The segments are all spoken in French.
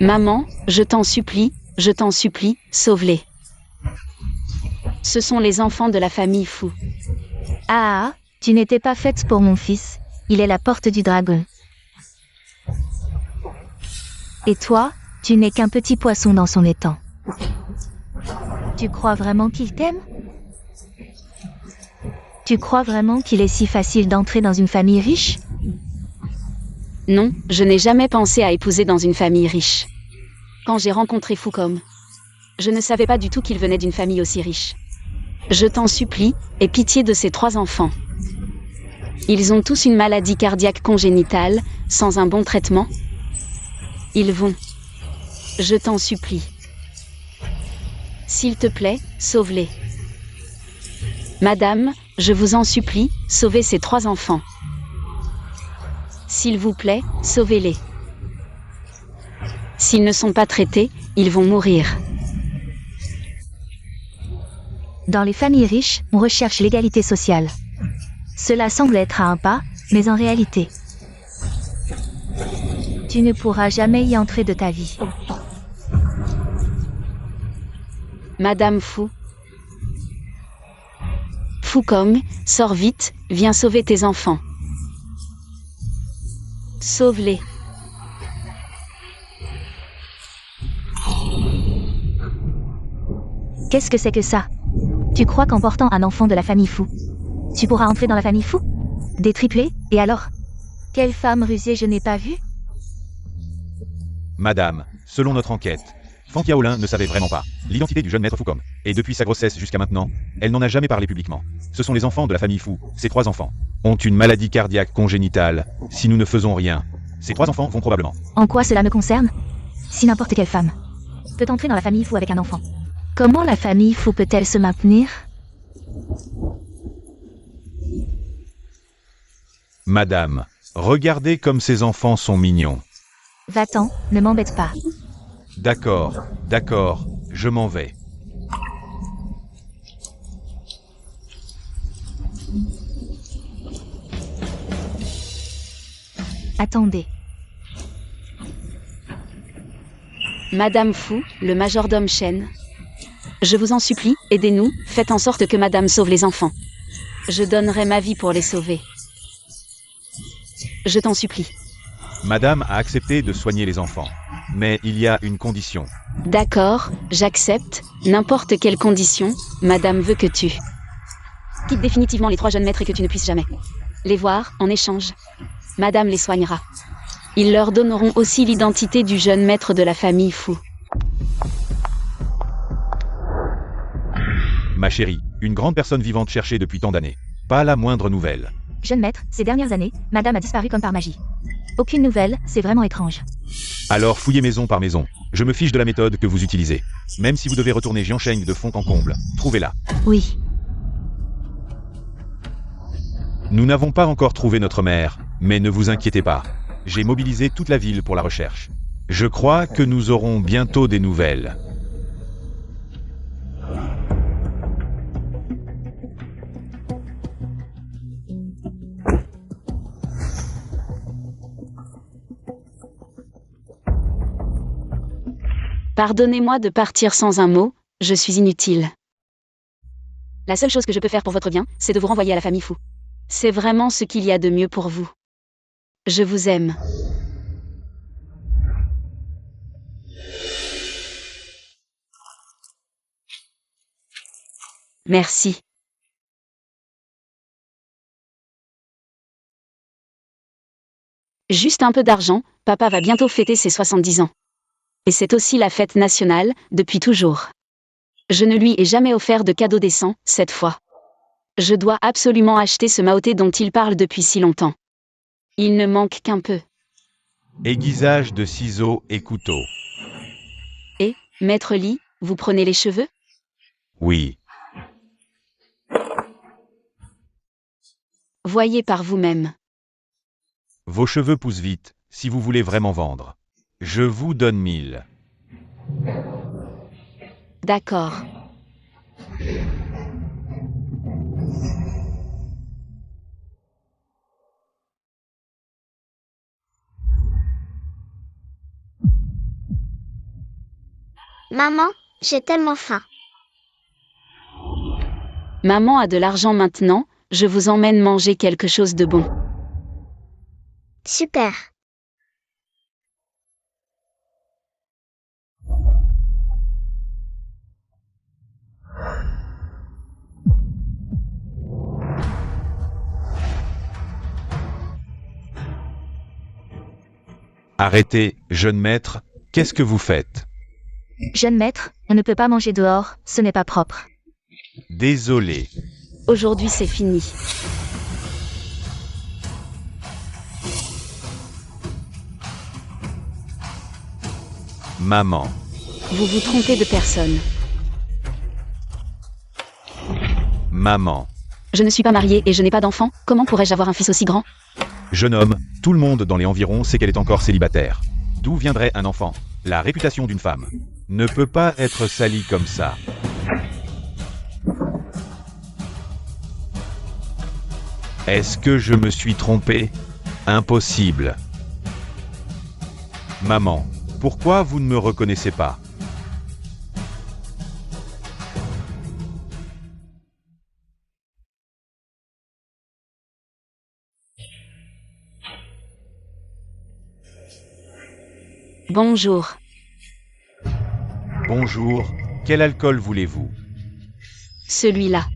Maman, je t'en supplie, sauve-les. Ce sont les enfants de la famille Fou. Ah, tu n'étais pas faite pour mon fils. Il est la porte du dragon. Et toi, tu n'es qu'un petit poisson dans son étang. Tu crois vraiment qu'il t'aime? Tu crois vraiment qu'il est si facile d'entrer dans une famille riche? Non, je n'ai jamais pensé à épouser dans une famille riche. Quand j'ai rencontré Foucom, je ne savais pas du tout qu'il venait d'une famille aussi riche. Je t'en supplie, aie pitié de ces 3 enfants. Ils ont tous une maladie cardiaque congénitale, sans un bon traitement. Ils vont. Je t'en supplie. S'il te plaît, sauve-les. Madame, je vous en supplie, sauvez ces 3 enfants. S'il vous plaît, sauvez-les. S'ils ne sont pas traités, ils vont mourir. Dans les familles riches, on recherche l'égalité sociale. Cela semble être à un pas, mais en réalité, tu ne pourras jamais y entrer de ta vie. Madame Fou. Foucom, sors vite, viens sauver tes enfants. Sauve-les. Qu'est-ce que c'est que ça? Tu crois qu'en portant un enfant de la famille Fou, tu pourras entrer dans la famille Fou? Des triplés, et alors? Quelle femme rusée je n'ai pas vue? Madame, selon notre enquête, Fan Yaolin ne savait vraiment pas l'identité du jeune maître Foucom. Et depuis sa grossesse jusqu'à maintenant, elle n'en a jamais parlé publiquement. Ce sont les enfants de la famille Fou, ces 3 enfants, ont une maladie cardiaque congénitale. Si nous ne faisons rien, ces 3 enfants vont probablement... En quoi cela me concerne? Si n'importe quelle femme peut entrer dans la famille Fou avec un enfant, comment la famille Fou peut-elle se maintenir? Madame, regardez comme ces enfants sont mignons. Va-t'en, ne m'embête pas. D'accord, je m'en vais. Attendez. Madame Fou, le majordome Chen. Je vous en supplie, aidez-nous, faites en sorte que Madame sauve les enfants. Je donnerai ma vie pour les sauver. Je t'en supplie. Madame a accepté de soigner les enfants. Mais il y a une condition. D'accord, j'accepte. N'importe quelle condition, Madame veut que tu quittes définitivement les 3 jeunes maîtres et que tu ne puisses jamais les voir, en échange. Madame les soignera. Ils leur donneront aussi l'identité du jeune maître de la famille Fou. Ma chérie, une grande personne vivante cherchée depuis tant d'années. Pas la moindre nouvelle. Jeune maître, ces dernières années, Madame a disparu comme par magie. Aucune nouvelle, c'est vraiment étrange. Alors fouillez maison par maison. Je me fiche de la méthode que vous utilisez. Même si vous devez retourner Jiansheng de fond en comble, trouvez-la. Oui. Nous n'avons pas encore trouvé notre mère, mais ne vous inquiétez pas. J'ai mobilisé toute la ville pour la recherche. Je crois que nous aurons bientôt des nouvelles. Pardonnez-moi de partir sans un mot, je suis inutile. La seule chose que je peux faire pour votre bien, c'est de vous renvoyer à la famille Fou. C'est vraiment ce qu'il y a de mieux pour vous. Je vous aime. Merci. Juste un peu d'argent, papa va bientôt fêter ses 70 ans. Et c'est aussi la fête nationale, depuis toujours. Je ne lui ai jamais offert de cadeau décent, cette fois. Je dois absolument acheter ce Maoté dont il parle depuis si longtemps. Il ne manque qu'un peu. Aiguisage de ciseaux et couteaux. Et, Maître Li, vous prenez les cheveux? Oui. Voyez par vous-même. Vos cheveux poussent vite, si vous voulez vraiment vendre. Je vous donne 1000. D'accord. Maman, j'ai tellement faim. Maman a de l'argent maintenant, je vous emmène manger quelque chose de bon. Super. Arrêtez, jeune maître, qu'est-ce que vous faites? Jeune maître, on ne peut pas manger dehors, ce n'est pas propre. Désolé. Aujourd'hui c'est fini. Maman. Vous vous trompez de personne. Maman. Je ne suis pas mariée et je n'ai pas d'enfant, comment pourrais-je avoir un fils aussi grand? Jeune homme, tout le monde dans les environs sait qu'elle est encore célibataire. D'où viendrait un enfant? La réputation d'une femme ne peut pas être salie comme ça. Est-ce que je me suis trompé? Impossible. Maman, pourquoi vous ne me reconnaissez pas? Bonjour. Bonjour, quel alcool voulez-vous? Celui-là.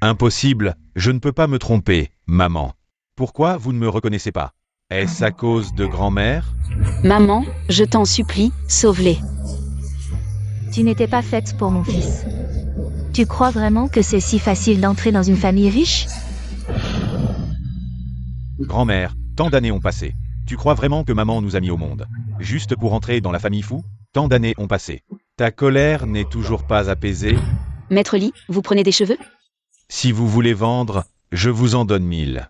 Impossible, je ne peux pas me tromper, maman. Pourquoi vous ne me reconnaissez pas? Est-ce à cause de grand-mère? Maman, je t'en supplie, sauve-les. Tu n'étais pas faite pour mon fils. Tu crois vraiment que c'est si facile d'entrer dans une famille riche? Grand-mère, tant d'années ont passé. Tu crois vraiment que maman nous a mis au monde juste pour entrer dans la famille fou? Tant d'années ont passé. Ta colère n'est toujours pas apaisée? Maître Lee, vous prenez des cheveux? Si vous voulez vendre, je vous en donne 1000.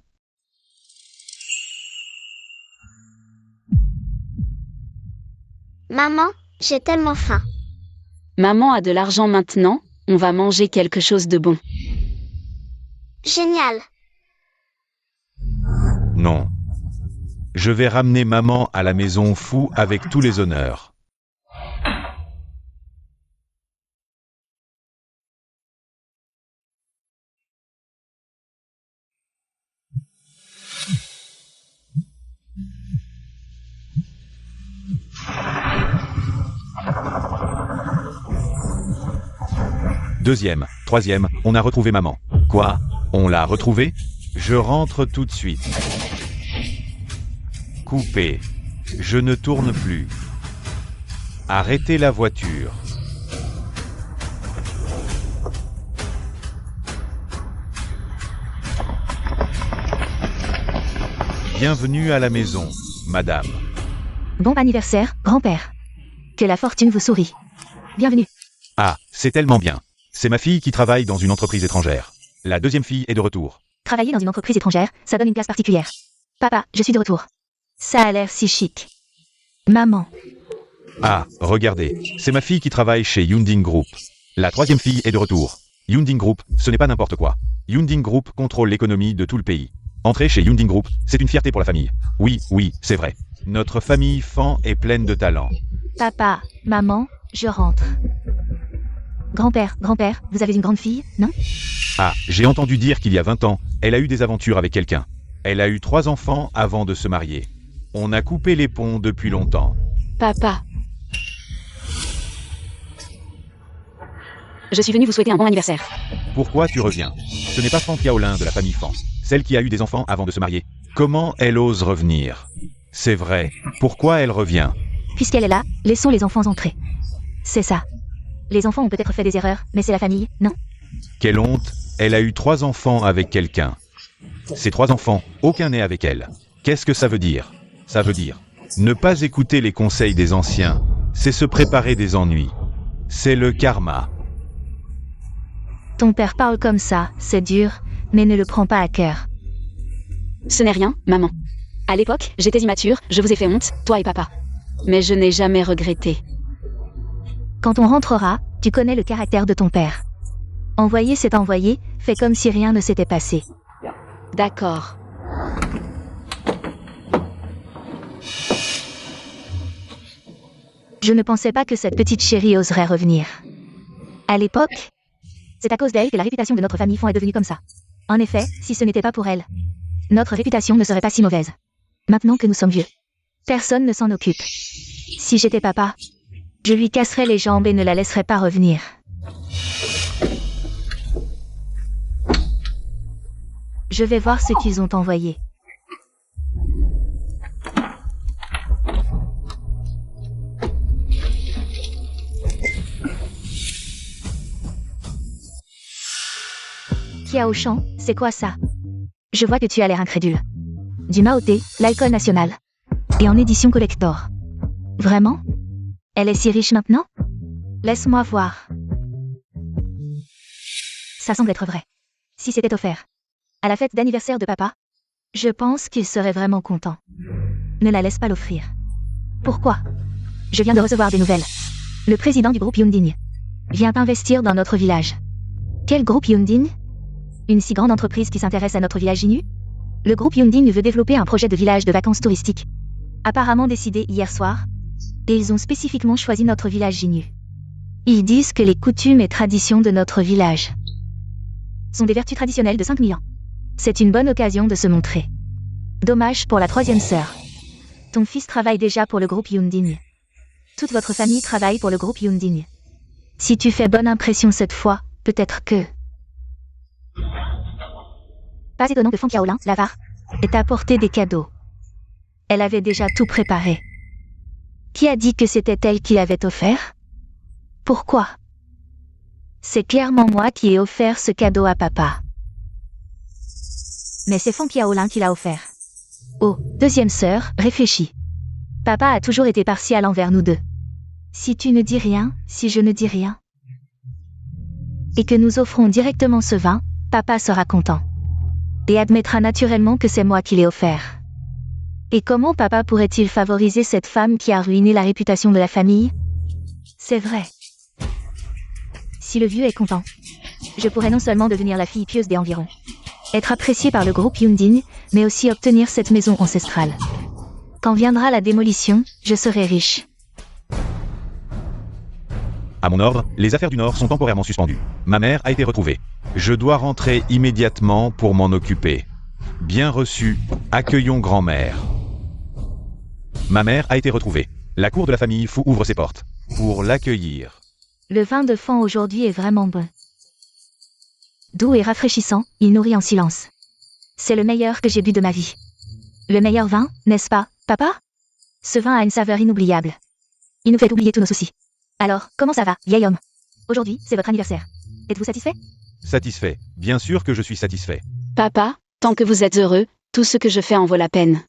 Maman, j'ai tellement faim. Maman a de l'argent maintenant, on va manger quelque chose de bon. Génial. Non. Je vais ramener maman à la maison fou avec tous les honneurs. Deuxième, troisième, on a retrouvé maman. Quoi? On l'a retrouvée? Je rentre tout de suite. Coupé. Je ne tourne plus. Arrêtez la voiture. Bienvenue à la maison, madame. Bon anniversaire, grand-père. Que la fortune vous sourie. Bienvenue. Ah, c'est tellement bien. C'est ma fille qui travaille dans une entreprise étrangère. La deuxième fille est de retour. Travailler dans une entreprise étrangère, ça donne une place particulière. Papa, je suis de retour. Ça a l'air si chic. Maman. Ah, regardez, c'est ma fille qui travaille chez Yunding Group. La troisième fille est de retour. Yunding Group, ce n'est pas n'importe quoi. Yunding Group contrôle l'économie de tout le pays. Entrer chez Yunding Group, c'est une fierté pour la famille. Oui, oui, c'est vrai. Notre famille Fan est pleine de talent. Papa, maman, je rentre. Grand-père, vous avez une grande fille, non? Ah, j'ai entendu dire qu'il y a 20 ans, elle a eu des aventures avec quelqu'un. Elle a eu 3 enfants avant de se marier. On a coupé les ponts depuis longtemps. Papa. Je suis venue vous souhaiter un bon anniversaire. Pourquoi tu reviens? Ce n'est pas Fan Piaolin de la famille Fan, celle qui a eu des enfants avant de se marier. Comment elle ose revenir? C'est vrai. Pourquoi elle revient? Puisqu'elle est là, laissons les enfants entrer. C'est ça. Les enfants ont peut-être fait des erreurs, mais c'est la famille, non? Quelle honte! Elle a eu 3 enfants avec quelqu'un. Ces 3 enfants, aucun n'est avec elle. Qu'est-ce que ça veut dire? Ça veut dire ne pas écouter les conseils des anciens, c'est se préparer des ennuis. C'est le karma. Ton père parle comme ça, c'est dur, mais ne le prends pas à cœur. Ce n'est rien, maman. À l'époque, j'étais immature, je vous ai fait honte, toi et papa. Mais je n'ai jamais regretté. Quand on rentrera, tu connais le caractère de ton père. Envoyer c'est envoyer, fais comme si rien ne s'était passé. D'accord. Je ne pensais pas que cette petite chérie oserait revenir. À l'époque, c'est à cause d'elle que la réputation de notre famille Font est devenue comme ça. En effet, si ce n'était pas pour elle, notre réputation ne serait pas si mauvaise. Maintenant que nous sommes vieux, personne ne s'en occupe. Si j'étais papa, je lui casserais les jambes et ne la laisserais pas revenir. Je vais voir ce qu'ils ont envoyé. Kiao Shan, c'est quoi ça? Je vois que tu as l'air incrédule. Du Mao Thé, l'alcool national. Et en édition collector. Vraiment? Elle est si riche maintenant? Laisse-moi voir. Ça semble être vrai. Si c'était offert à la fête d'anniversaire de papa, je pense qu'il serait vraiment content. Ne la laisse pas l'offrir. Pourquoi? Je viens de recevoir des nouvelles. Le président du groupe Yundin vient investir dans notre village. Quel groupe Yundin? Une si grande entreprise qui s'intéresse à notre village Jinyu? Le groupe Yundin veut développer un projet de village de vacances touristiques. Apparemment décidé hier soir. Et ils ont spécifiquement choisi notre village Jinyu. Ils disent que les coutumes et traditions de notre village sont des vertus traditionnelles de 5000 ans. C'est une bonne occasion de se montrer. Dommage pour la troisième sœur. Ton fils travaille déjà pour le groupe Yundin. Toute votre famille travaille pour le groupe Yundin. Si tu fais bonne impression cette fois, peut-être que... Pas étonnant que Fang Qiaolin, l'avare, ait apporté des cadeaux. Elle avait déjà tout préparé. Qui a dit que c'était elle qui l'avait offert? Pourquoi? C'est clairement moi qui ai offert ce cadeau à papa. Mais c'est Fang Qiaolin qui l'a offert. Oh, deuxième sœur, réfléchis. Papa a toujours été partial envers nous deux. Si tu ne dis rien, si je ne dis rien, et que nous offrons directement ce vin, papa sera content. Et admettra naturellement que c'est moi qui l'ai offert. Et comment papa pourrait-il favoriser cette femme qui a ruiné la réputation de la famille? C'est vrai. Si le vieux est content, je pourrais non seulement devenir la fille pieuse des environs, être appréciée par le groupe Yundin, mais aussi obtenir cette maison ancestrale. Quand viendra la démolition, je serai riche. À mon ordre, les affaires du Nord sont temporairement suspendues. Ma mère a été retrouvée. Je dois rentrer immédiatement pour m'en occuper. Bien reçu, accueillons grand-mère. Ma mère a été retrouvée. La cour de la famille Fu ouvre ses portes. Pour l'accueillir. Le vin de Fang aujourd'hui est vraiment bon. Doux et rafraîchissant, il nourrit en silence. C'est le meilleur que j'ai bu de ma vie. Le meilleur vin, n'est-ce pas, papa? Ce vin a une saveur inoubliable. Il nous fait oublier tous nos soucis. Alors, comment ça va, vieil homme? Aujourd'hui, c'est votre anniversaire. Êtes-vous satisfait? Satisfait. Bien sûr que je suis satisfait. Papa, tant que vous êtes heureux, tout ce que je fais en vaut la peine.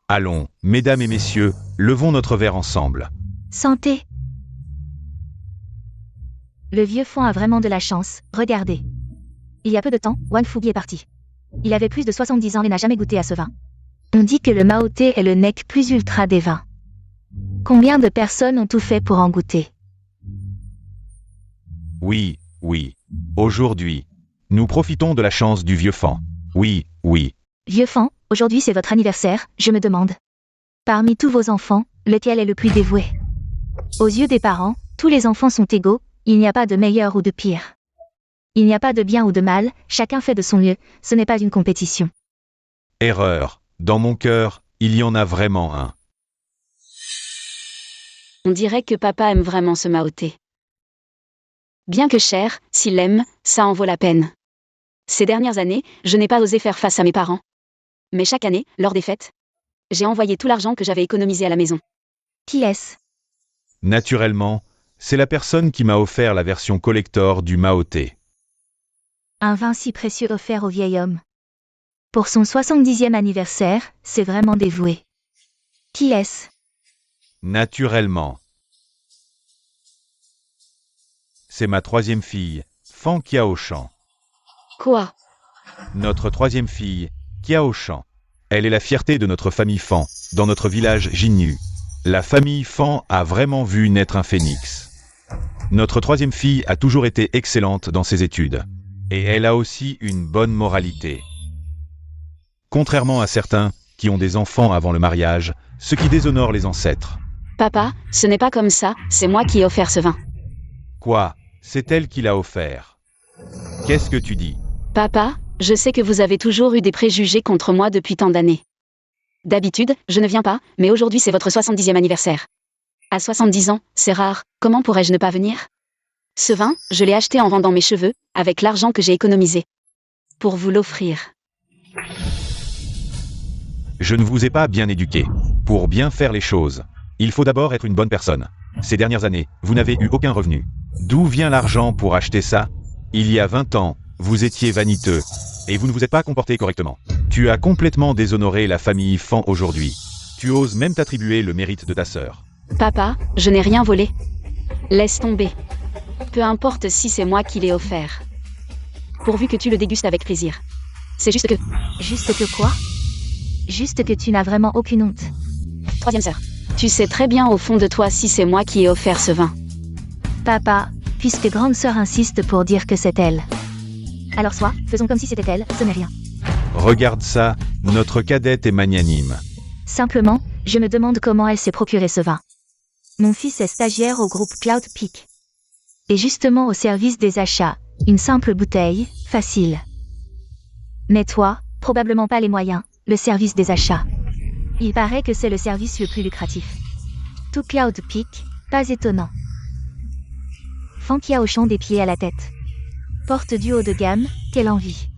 Allons, mesdames et messieurs, levons notre verre ensemble. Santé. Le vieux Fang a vraiment de la chance, regardez. Il y a peu de temps, Wang Fubi est parti. Il avait plus de 70 ans et n'a jamais goûté à ce vin. On dit que le Mao Thé est le nec plus ultra des vins. Combien de personnes ont tout fait pour en goûter? Oui, oui. Aujourd'hui, nous profitons de la chance du vieux Fang. Oui, oui. Vieux Fang, aujourd'hui c'est votre anniversaire, je me demande. Parmi tous vos enfants, lequel est le plus dévoué? Aux yeux des parents, tous les enfants sont égaux, il n'y a pas de meilleur ou de pire. Il n'y a pas de bien ou de mal, chacun fait de son mieux, ce n'est pas une compétition. Erreur. Dans mon cœur, il y en a vraiment un. On dirait que papa aime vraiment ce Mao Thé. Bien que cher, s'il l'aime, ça en vaut la peine. Ces dernières années, je n'ai pas osé faire face à mes parents. Mais chaque année, lors des fêtes, j'ai envoyé tout l'argent que j'avais économisé à la maison. Qui est-ce? Naturellement, c'est la personne qui m'a offert la version collector du Mao Thé. Un vin si précieux offert au vieil homme. Pour son 70e anniversaire, c'est vraiment dévoué. Qui est-ce? Naturellement. C'est ma troisième fille, Fang Qiaoshan. Quoi? Notre troisième fille, Qiaoshan. Elle est la fierté de notre famille Fang, dans notre village Jinyu. La famille Fang a vraiment vu naître un phénix. Notre troisième fille a toujours été excellente dans ses études. Et elle a aussi une bonne moralité. Contrairement à certains qui ont des enfants avant le mariage, ce qui déshonore les ancêtres. Papa, ce n'est pas comme ça, c'est moi qui ai offert ce vin. Quoi? C'est elle qui l'a offert. Qu'est-ce que tu dis? Papa, je sais que vous avez toujours eu des préjugés contre moi depuis tant d'années. D'habitude, je ne viens pas, mais aujourd'hui c'est votre 70e anniversaire. À 70 ans, c'est rare, comment pourrais-je ne pas venir? Ce vin, je l'ai acheté en vendant mes cheveux, avec l'argent que j'ai économisé. Pour vous l'offrir. Je ne vous ai pas bien éduqué. Pour bien faire les choses, il faut d'abord être une bonne personne. Ces dernières années, vous n'avez eu aucun revenu. D'où vient l'argent pour acheter ça? Il y a 20 ans, vous étiez vaniteux, et vous ne vous êtes pas comporté correctement. Tu as complètement déshonoré la famille Fan aujourd'hui. Tu oses même t'attribuer le mérite de ta sœur. Papa, je n'ai rien volé. Laisse tomber. Peu importe si c'est moi qui l'ai offert. Pourvu que tu le dégustes avec plaisir. C'est juste que... Juste que quoi? Juste que tu n'as vraiment aucune honte. Troisième sœur. Tu sais très bien au fond de toi si c'est moi qui ai offert ce vin. Papa, puisque grande sœur insiste pour dire que c'est elle. Alors soit, faisons comme si c'était elle, ce n'est rien. Regarde ça, notre cadette est magnanime. Simplement, je me demande comment elle s'est procuré ce vin. Mon fils est stagiaire au groupe Cloud Peak. Et justement au service des achats, une simple bouteille, facile. Mais toi, probablement pas les moyens, le service des achats. Il paraît que c'est le service le plus lucratif. Tout Cloud Peak, pas étonnant. Fan qui a au champ des pieds à la tête. Porte du haut de gamme, quelle envie.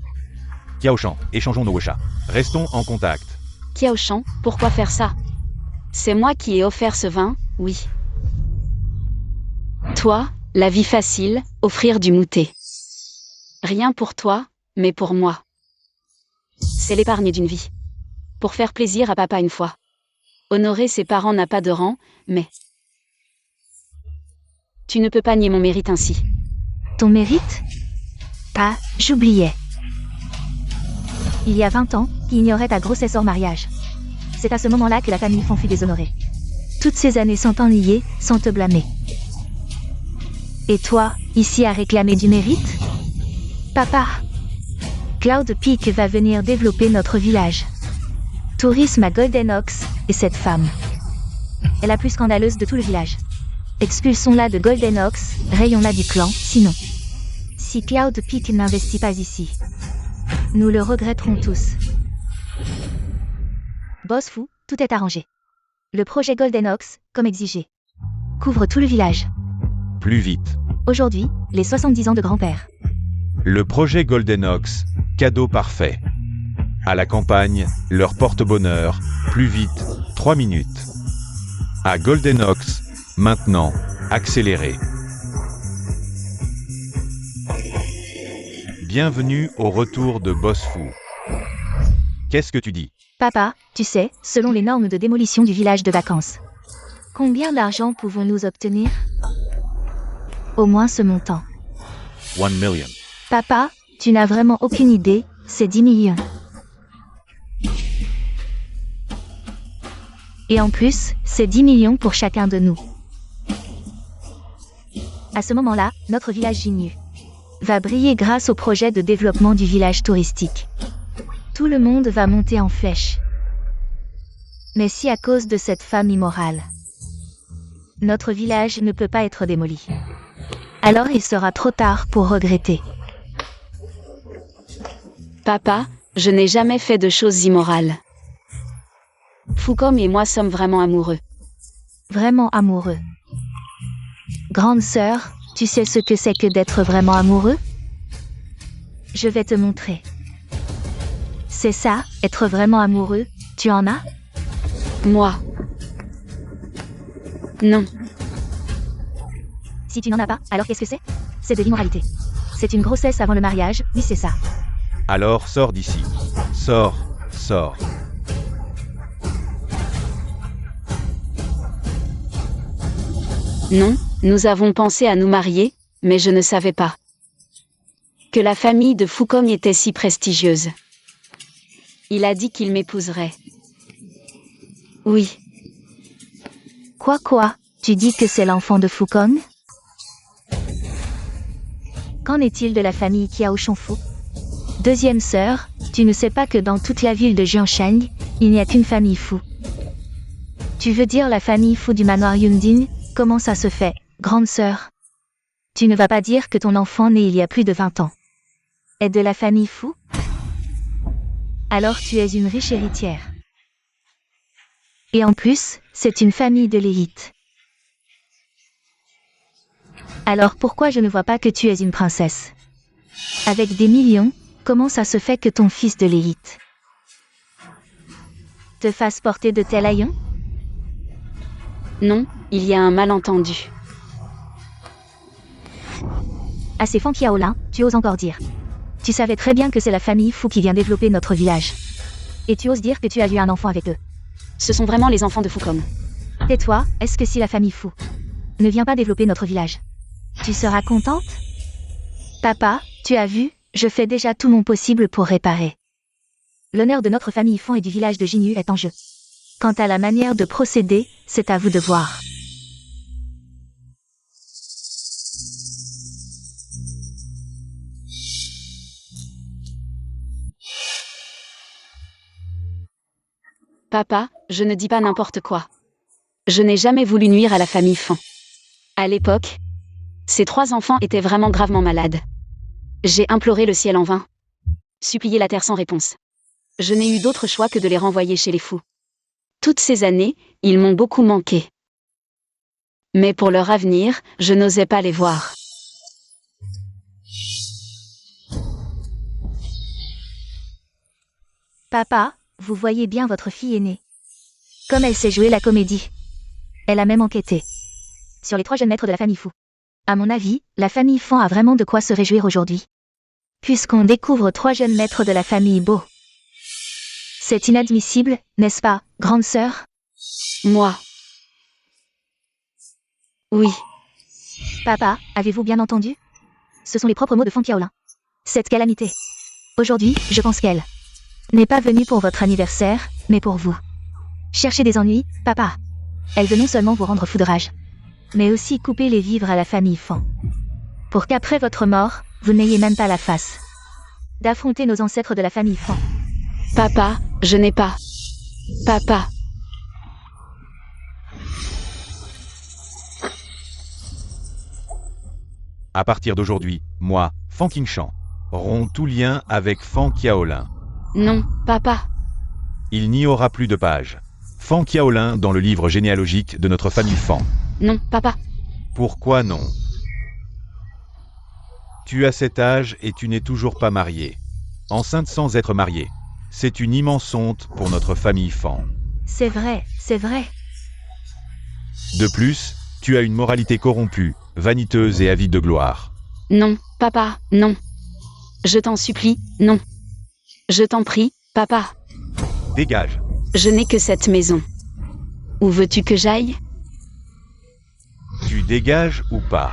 Kiaoshan, échangeons nos chats. Restons en contact. Kiaoshan, pourquoi faire ça? C'est moi qui ai offert ce vin, oui. Toi, la vie facile, offrir du moutet. Rien pour toi, mais pour moi. C'est l'épargne d'une vie. Pour faire plaisir à papa une fois. Honorer ses parents n'a pas de rang, mais... Tu ne peux pas nier mon mérite ainsi. Ton mérite? Pas, j'oubliais. Il y a 20 ans, qui ignorait ta grossesse hors mariage. C'est à ce moment-là que la famille Fan fut déshonorée. Toutes ces années sans t'ennuyer, sans te blâmer. Et toi, ici à réclamer du mérite? Papa, Cloud Peak va venir développer notre village. Tourisme à Golden Oaks, et cette femme est la plus scandaleuse de tout le village. Expulsons-la de Golden Oaks, rayons-la du clan, sinon. Si Cloud Peak n'investit pas ici, nous le regretterons tous. Boss fou, tout est arrangé. Le projet Golden Oaks, comme exigé, couvre tout le village. Plus vite. Aujourd'hui, les 70 ans de grand-père. Le projet Golden Oaks, cadeau parfait. À la campagne, leur porte-bonheur, plus vite, 3 minutes. À Golden Oaks, maintenant, accéléré. Bienvenue au retour de Boss Fou. Qu'est-ce que tu dis? Papa, tu sais, selon les normes de démolition du village de vacances. Combien d'argent pouvons-nous obtenir? Au moins ce montant. 1 million. Papa, tu n'as vraiment aucune idée, c'est 10 millions. Et en plus, c'est 10 millions pour chacun de nous. À ce moment-là, notre village Jinyu va briller grâce au projet de développement du village touristique. Tout le monde va monter en flèche. Mais si à cause de cette femme immorale, notre village ne peut pas être démoli, alors il sera trop tard pour regretter. Papa, je n'ai jamais fait de choses immorales. Foucom et moi sommes vraiment amoureux. Vraiment amoureux. Grande sœur, tu sais ce que c'est que d'être vraiment amoureux? Je vais te montrer. C'est ça, être vraiment amoureux, tu en as? Moi. Non. Si tu n'en as pas, alors qu'est-ce que c'est? C'est de l'immoralité. C'est une grossesse avant le mariage, oui c'est ça. Alors sors d'ici. Sors, sors. Non, nous avons pensé à nous marier, mais je ne savais pas que la famille de Foucom était si prestigieuse. Il a dit qu'il m'épouserait. Oui. Quoi? Tu dis que c'est l'enfant de Foucom? Qu'en est-il de la famille Kiaoshan Fu? Deuxième sœur, tu ne sais pas que dans toute la ville de Jiangshang, il n'y a qu'une famille Fu. Tu veux dire la famille Fu du manoir Yundin? Comment ça se fait, grande sœur? Tu ne vas pas dire que ton enfant né il y a plus de 20 ans est de la famille Fu? Alors tu es une riche héritière. Et en plus, c'est une famille de l'élite. Alors pourquoi je ne vois pas que tu es une princesse? Avec des millions, comment ça se fait que ton fils de l'élite te fasse porter de tels haillons? Non, il y a un malentendu. À ces Fan Qiaolin, tu oses encore dire. Tu savais très bien que c'est la famille Fu qui vient développer notre village. Et tu oses dire que tu as eu un enfant avec eux. Ce sont vraiment les enfants de Fucom. Tais-toi, est-ce que si la famille Fu ne vient pas développer notre village, tu seras contente? Papa, tu as vu, je fais déjà tout mon possible pour réparer. L'honneur de notre famille Fan et du village de Jinyu est en jeu. Quant à la manière de procéder, c'est à vous de voir. Papa, je ne dis pas n'importe quoi. Je n'ai jamais voulu nuire à la famille Fan. À l'époque, ces 3 enfants étaient vraiment gravement malades. J'ai imploré le ciel en vain. Supplié la terre sans réponse. Je n'ai eu d'autre choix que de les renvoyer chez les fous. Toutes ces années, ils m'ont beaucoup manqué. Mais pour leur avenir, je n'osais pas les voir. Papa, vous voyez bien votre fille aînée. Comme elle sait jouer la comédie. Elle a même enquêté sur les 3 jeunes maîtres de la famille Fu. À mon avis, la famille Fan a vraiment de quoi se réjouir aujourd'hui. Puisqu'on découvre 3 jeunes maîtres de la famille Bo. C'est inadmissible, n'est-ce pas, grande sœur? Moi. Oui. Papa, avez-vous bien entendu? Ce sont les propres mots de Fan Qiaolin. Cette calamité. Aujourd'hui, je pense qu'elle n'est pas venue pour votre anniversaire, mais pour vous. Cherchez des ennuis, papa. Elle veut non seulement vous rendre fou de rage, mais aussi couper les vivres à la famille Fan. Pour qu'après votre mort, vous n'ayez même pas la face d'affronter nos ancêtres de la famille Fan. Papa, je n'ai pas. Papa. À partir d'aujourd'hui, moi, Fan Qingshan, romps tout lien avec Fan Qiaolin. Non, papa. Il n'y aura plus de page. Fan Qiaolin dans le livre généalogique de notre famille Fan. Non, papa. Pourquoi non? Tu as cet âge et tu n'es toujours pas mariée. Enceinte sans être mariée. C'est une immense honte pour notre famille Fan. C'est vrai, c'est vrai. De plus, tu as une moralité corrompue, vaniteuse et avide de gloire. Non, papa, non. Je t'en supplie, non. Je t'en prie, papa. Dégage. Je n'ai que cette maison. Où veux-tu que j'aille? Tu dégages ou pas?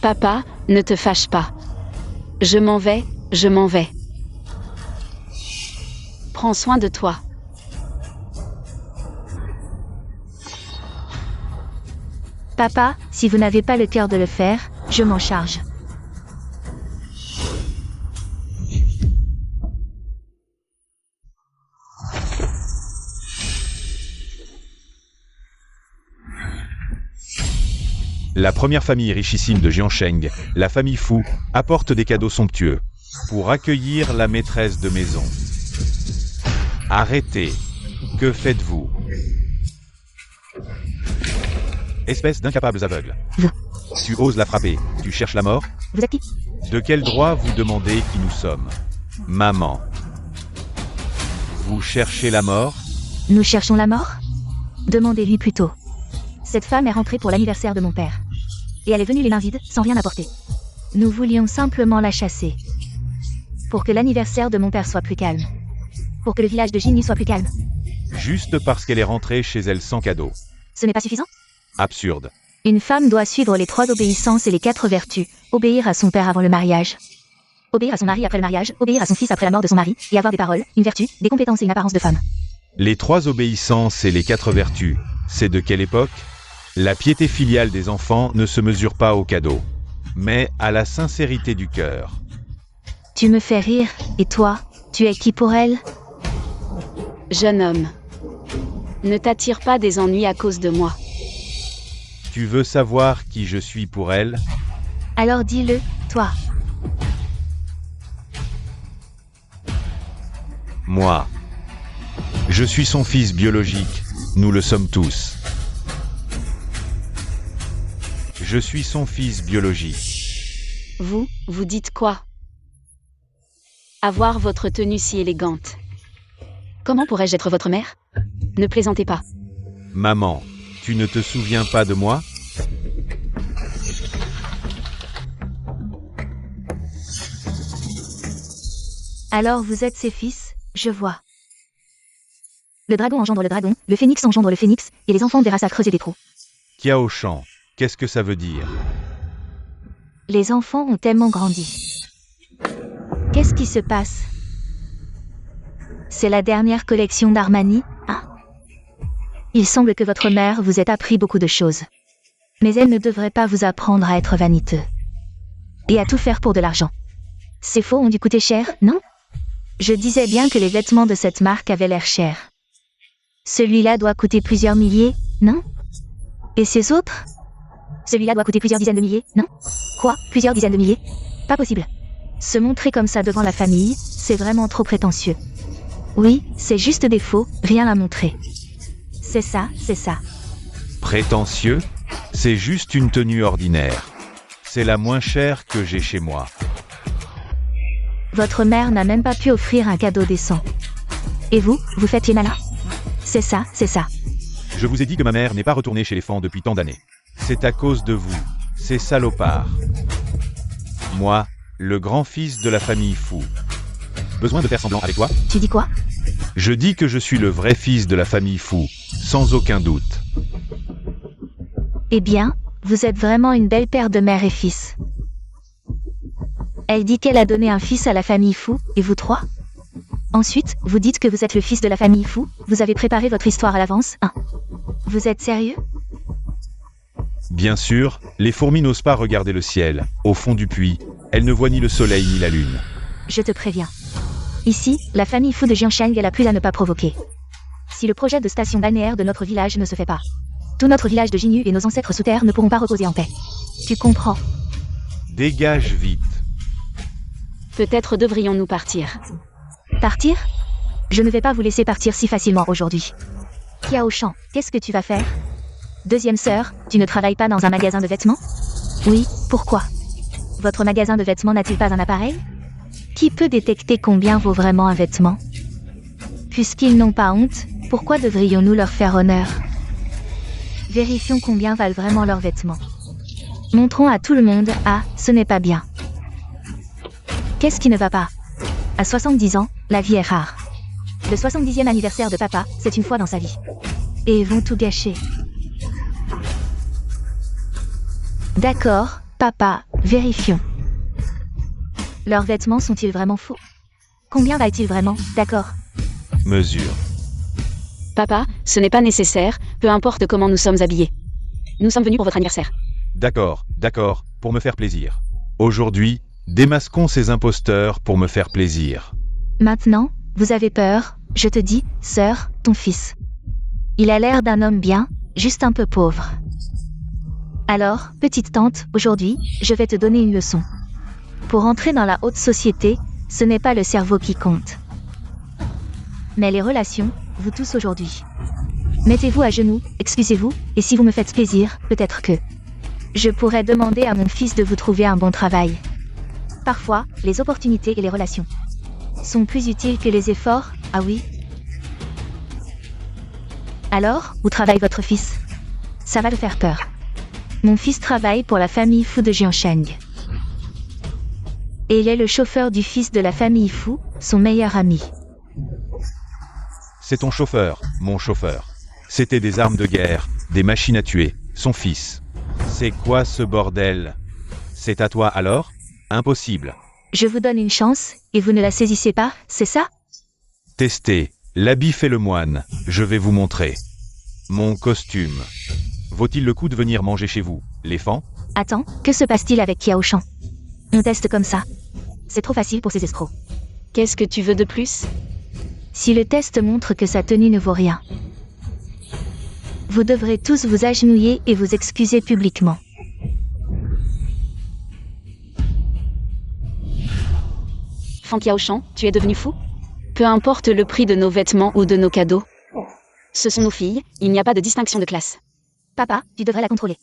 Papa, ne te fâche pas. Je m'en vais, je m'en vais. Prends soin de toi. Papa, si vous n'avez pas le cœur de le faire, je m'en charge. La première famille richissime de Jiansheng, la famille Fu, apporte des cadeaux somptueux pour accueillir la maîtresse de maison. Arrêtez. Que faites-vous? Espèce d'incapables aveugles. Tu oses la frapper. Tu cherches la mort? Vous êtes qui? De quel droit vous demandez qui nous sommes? Maman. Vous cherchez la mort? Nous cherchons la mort? Demandez-lui plutôt. Cette femme est rentrée pour l'anniversaire de mon père. Et elle est venue les mains vides, sans rien apporter. Nous voulions simplement la chasser. Pour que l'anniversaire de mon père soit plus calme. Pour que le village de Jinyu soit plus calme. Juste parce qu'elle est rentrée chez elle sans cadeau. Ce n'est pas suffisant? Absurde. Une femme doit suivre les 3 obéissances et les 4 vertus. Obéir à son père avant le mariage. Obéir à son mari après le mariage. Obéir à son fils après la mort de son mari. Et avoir des paroles, une vertu, des compétences et une apparence de femme. Les 3 obéissances et les 4 vertus, c'est de quelle époque? La piété filiale des enfants ne se mesure pas au cadeau, mais à la sincérité du cœur. Tu me fais rire, et toi, tu es qui pour elle? Jeune homme. Ne t'attire pas des ennuis à cause de moi. Tu veux savoir qui je suis pour elle? Alors dis-le, toi. Moi. Je suis son fils biologique, nous le sommes tous. Je suis son fils biologique. Vous dites quoi? Avoir votre tenue si élégante. Comment pourrais-je être votre mère? Ne plaisantez pas. Maman, tu ne te souviens pas de moi? Alors vous êtes ses fils, je vois. Le dragon engendre le dragon, le phénix engendre le phénix, et les enfants verront à creuser des trous. Kiao Shan, qu'est-ce que ça veut dire? Les enfants ont tellement grandi. Qu'est-ce qui se passe? C'est la dernière collection d'Armani, hein? Il semble que votre mère vous ait appris beaucoup de choses. Mais elle ne devrait pas vous apprendre à être vaniteux. Et à tout faire pour de l'argent. Ces faux ont dû coûter cher, non? Je disais bien que les vêtements de cette marque avaient l'air chers. Celui-là doit coûter plusieurs milliers, non? Et ces autres? Celui-là doit coûter plusieurs dizaines de milliers, non? Quoi? Plusieurs dizaines de milliers? Pas possible. Se montrer comme ça devant la famille, c'est vraiment trop prétentieux. Oui, c'est juste des faux, rien à montrer. C'est ça, c'est ça. Prétentieux? C'est juste une tenue ordinaire. C'est la moins chère que j'ai chez moi. Votre mère n'a même pas pu offrir un cadeau décent. Et vous faites Yénala? C'est ça, c'est ça. Je vous ai dit que ma mère n'est pas retournée chez les Fan depuis tant d'années. C'est à cause de vous, ces salopards. Moi, le grand-fils de la famille Fu. Besoin de faire semblant avec toi? Tu dis quoi? Je dis que je suis le vrai fils de la famille Fu, sans aucun doute. Eh bien, vous êtes vraiment une belle paire de mère et fils. Elle dit qu'elle a donné un fils à la famille Fu, et vous trois? Ensuite, vous dites que vous êtes le fils de la famille Fu, vous avez préparé votre histoire à l'avance, hein? Vous êtes sérieux? Bien sûr, les fourmis n'osent pas regarder le ciel. Au fond du puits, elles ne voient ni le soleil ni la lune. Je te préviens. Ici, la famille Fu de Jiansheng est la plus à ne pas provoquer. Si le projet de station balnéaire de notre village ne se fait pas, tout notre village de Jinyu et nos ancêtres sous terre ne pourront pas reposer en paix. Tu comprends? Dégage vite. Peut-être devrions-nous partir. Partir? Je ne vais pas vous laisser partir si facilement aujourd'hui. Kiao Shan, qu'est-ce que tu vas faire? Deuxième sœur, tu ne travailles pas dans un magasin de vêtements? Oui, pourquoi? Votre magasin de vêtements n'a-t-il pas un appareil? Qui peut détecter combien vaut vraiment un vêtement? Puisqu'ils n'ont pas honte, pourquoi devrions-nous leur faire honneur? Vérifions combien valent vraiment leurs vêtements. Montrons à tout le monde, ah, ce n'est pas bien. Qu'est-ce qui ne va pas? À 70 ans, la vie est rare. Le 70e anniversaire de papa, c'est une fois dans sa vie. Et ils vont tout gâcher. D'accord, papa, vérifions. Leurs vêtements sont-ils vraiment faux? Combien valent-ils vraiment? D'accord. Mesure. Papa, ce n'est pas nécessaire, peu importe comment nous sommes habillés. Nous sommes venus pour votre anniversaire. D'accord, pour me faire plaisir. Aujourd'hui, démasquons ces imposteurs pour me faire plaisir. Maintenant, vous avez peur, je te dis, sœur, ton fils. Il a l'air d'un homme bien, juste un peu pauvre. Alors, petite tante, aujourd'hui, je vais te donner une leçon. Pour entrer dans la haute société, ce n'est pas le cerveau qui compte, mais les relations, vous tous aujourd'hui. Mettez-vous à genoux, excusez-vous, et si vous me faites plaisir, peut-être que je pourrais demander à mon fils de vous trouver un bon travail. Parfois, les opportunités et les relations sont plus utiles que les efforts, ah oui? Alors, où travaille votre fils? Ça va le faire peur. Mon fils travaille pour la famille Fu de Jiansheng. Et il est le chauffeur du fils de la famille Fu, son meilleur ami. C'est ton chauffeur, mon chauffeur. C'était des armes de guerre, des machines à tuer, son fils. C'est quoi ce bordel? C'est à toi alors? Impossible. Je vous donne une chance, et vous ne la saisissez pas, c'est ça? Testez, l'habit fait le moine, je vais vous montrer. Mon costume. Vaut-il le coup de venir manger chez vous, les Fan? Attends, que se passe-t-il avec Kiao Shan? On teste comme ça. C'est trop facile pour ces escrocs. Qu'est-ce que tu veux de plus? Si le test montre que sa tenue ne vaut rien, vous devrez tous vous agenouiller et vous excuser publiquement. Fankiaochan, tu es devenu fou? Peu importe le prix de nos vêtements ou de nos cadeaux. Ce sont nos filles, il n'y a pas de distinction de classe. Papa, tu devrais la contrôler.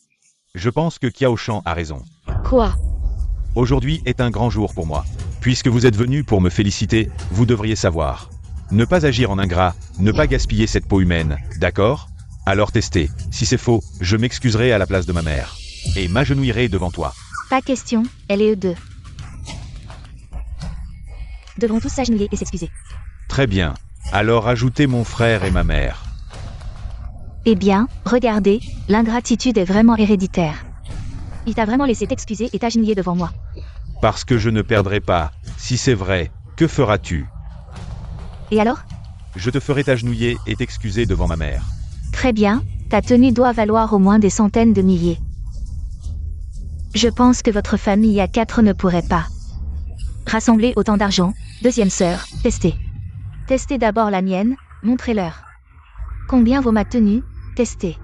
Je pense que Kiao Shan a raison. Quoi? Aujourd'hui est un grand jour pour moi. Puisque vous êtes venu pour me féliciter, vous devriez savoir. Ne pas agir en ingrat, ne pas gaspiller cette peau humaine, d'accord? Alors testez. Si c'est faux, je m'excuserai à la place de ma mère. Et m'agenouillerai devant toi. Pas question, elle et eux deux devront tous s'agenouiller et s'excuser. Très bien. Alors ajoutez mon frère et ma mère. Eh bien, regardez, l'ingratitude est vraiment héréditaire. Il t'a vraiment laissé t'excuser et t'agenouiller devant moi. Parce que je ne perdrai pas. Si c'est vrai, que feras-tu? Et alors? Je te ferai t'agenouiller et t'excuser devant ma mère. Très bien, ta tenue doit valoir au moins des centaines de milliers. Je pense que votre famille à 4 ne pourrait pas rassembler autant d'argent. Deuxième sœur, testez. Testez d'abord la mienne, montrez-leur. Combien vaut ma tenue? Testez.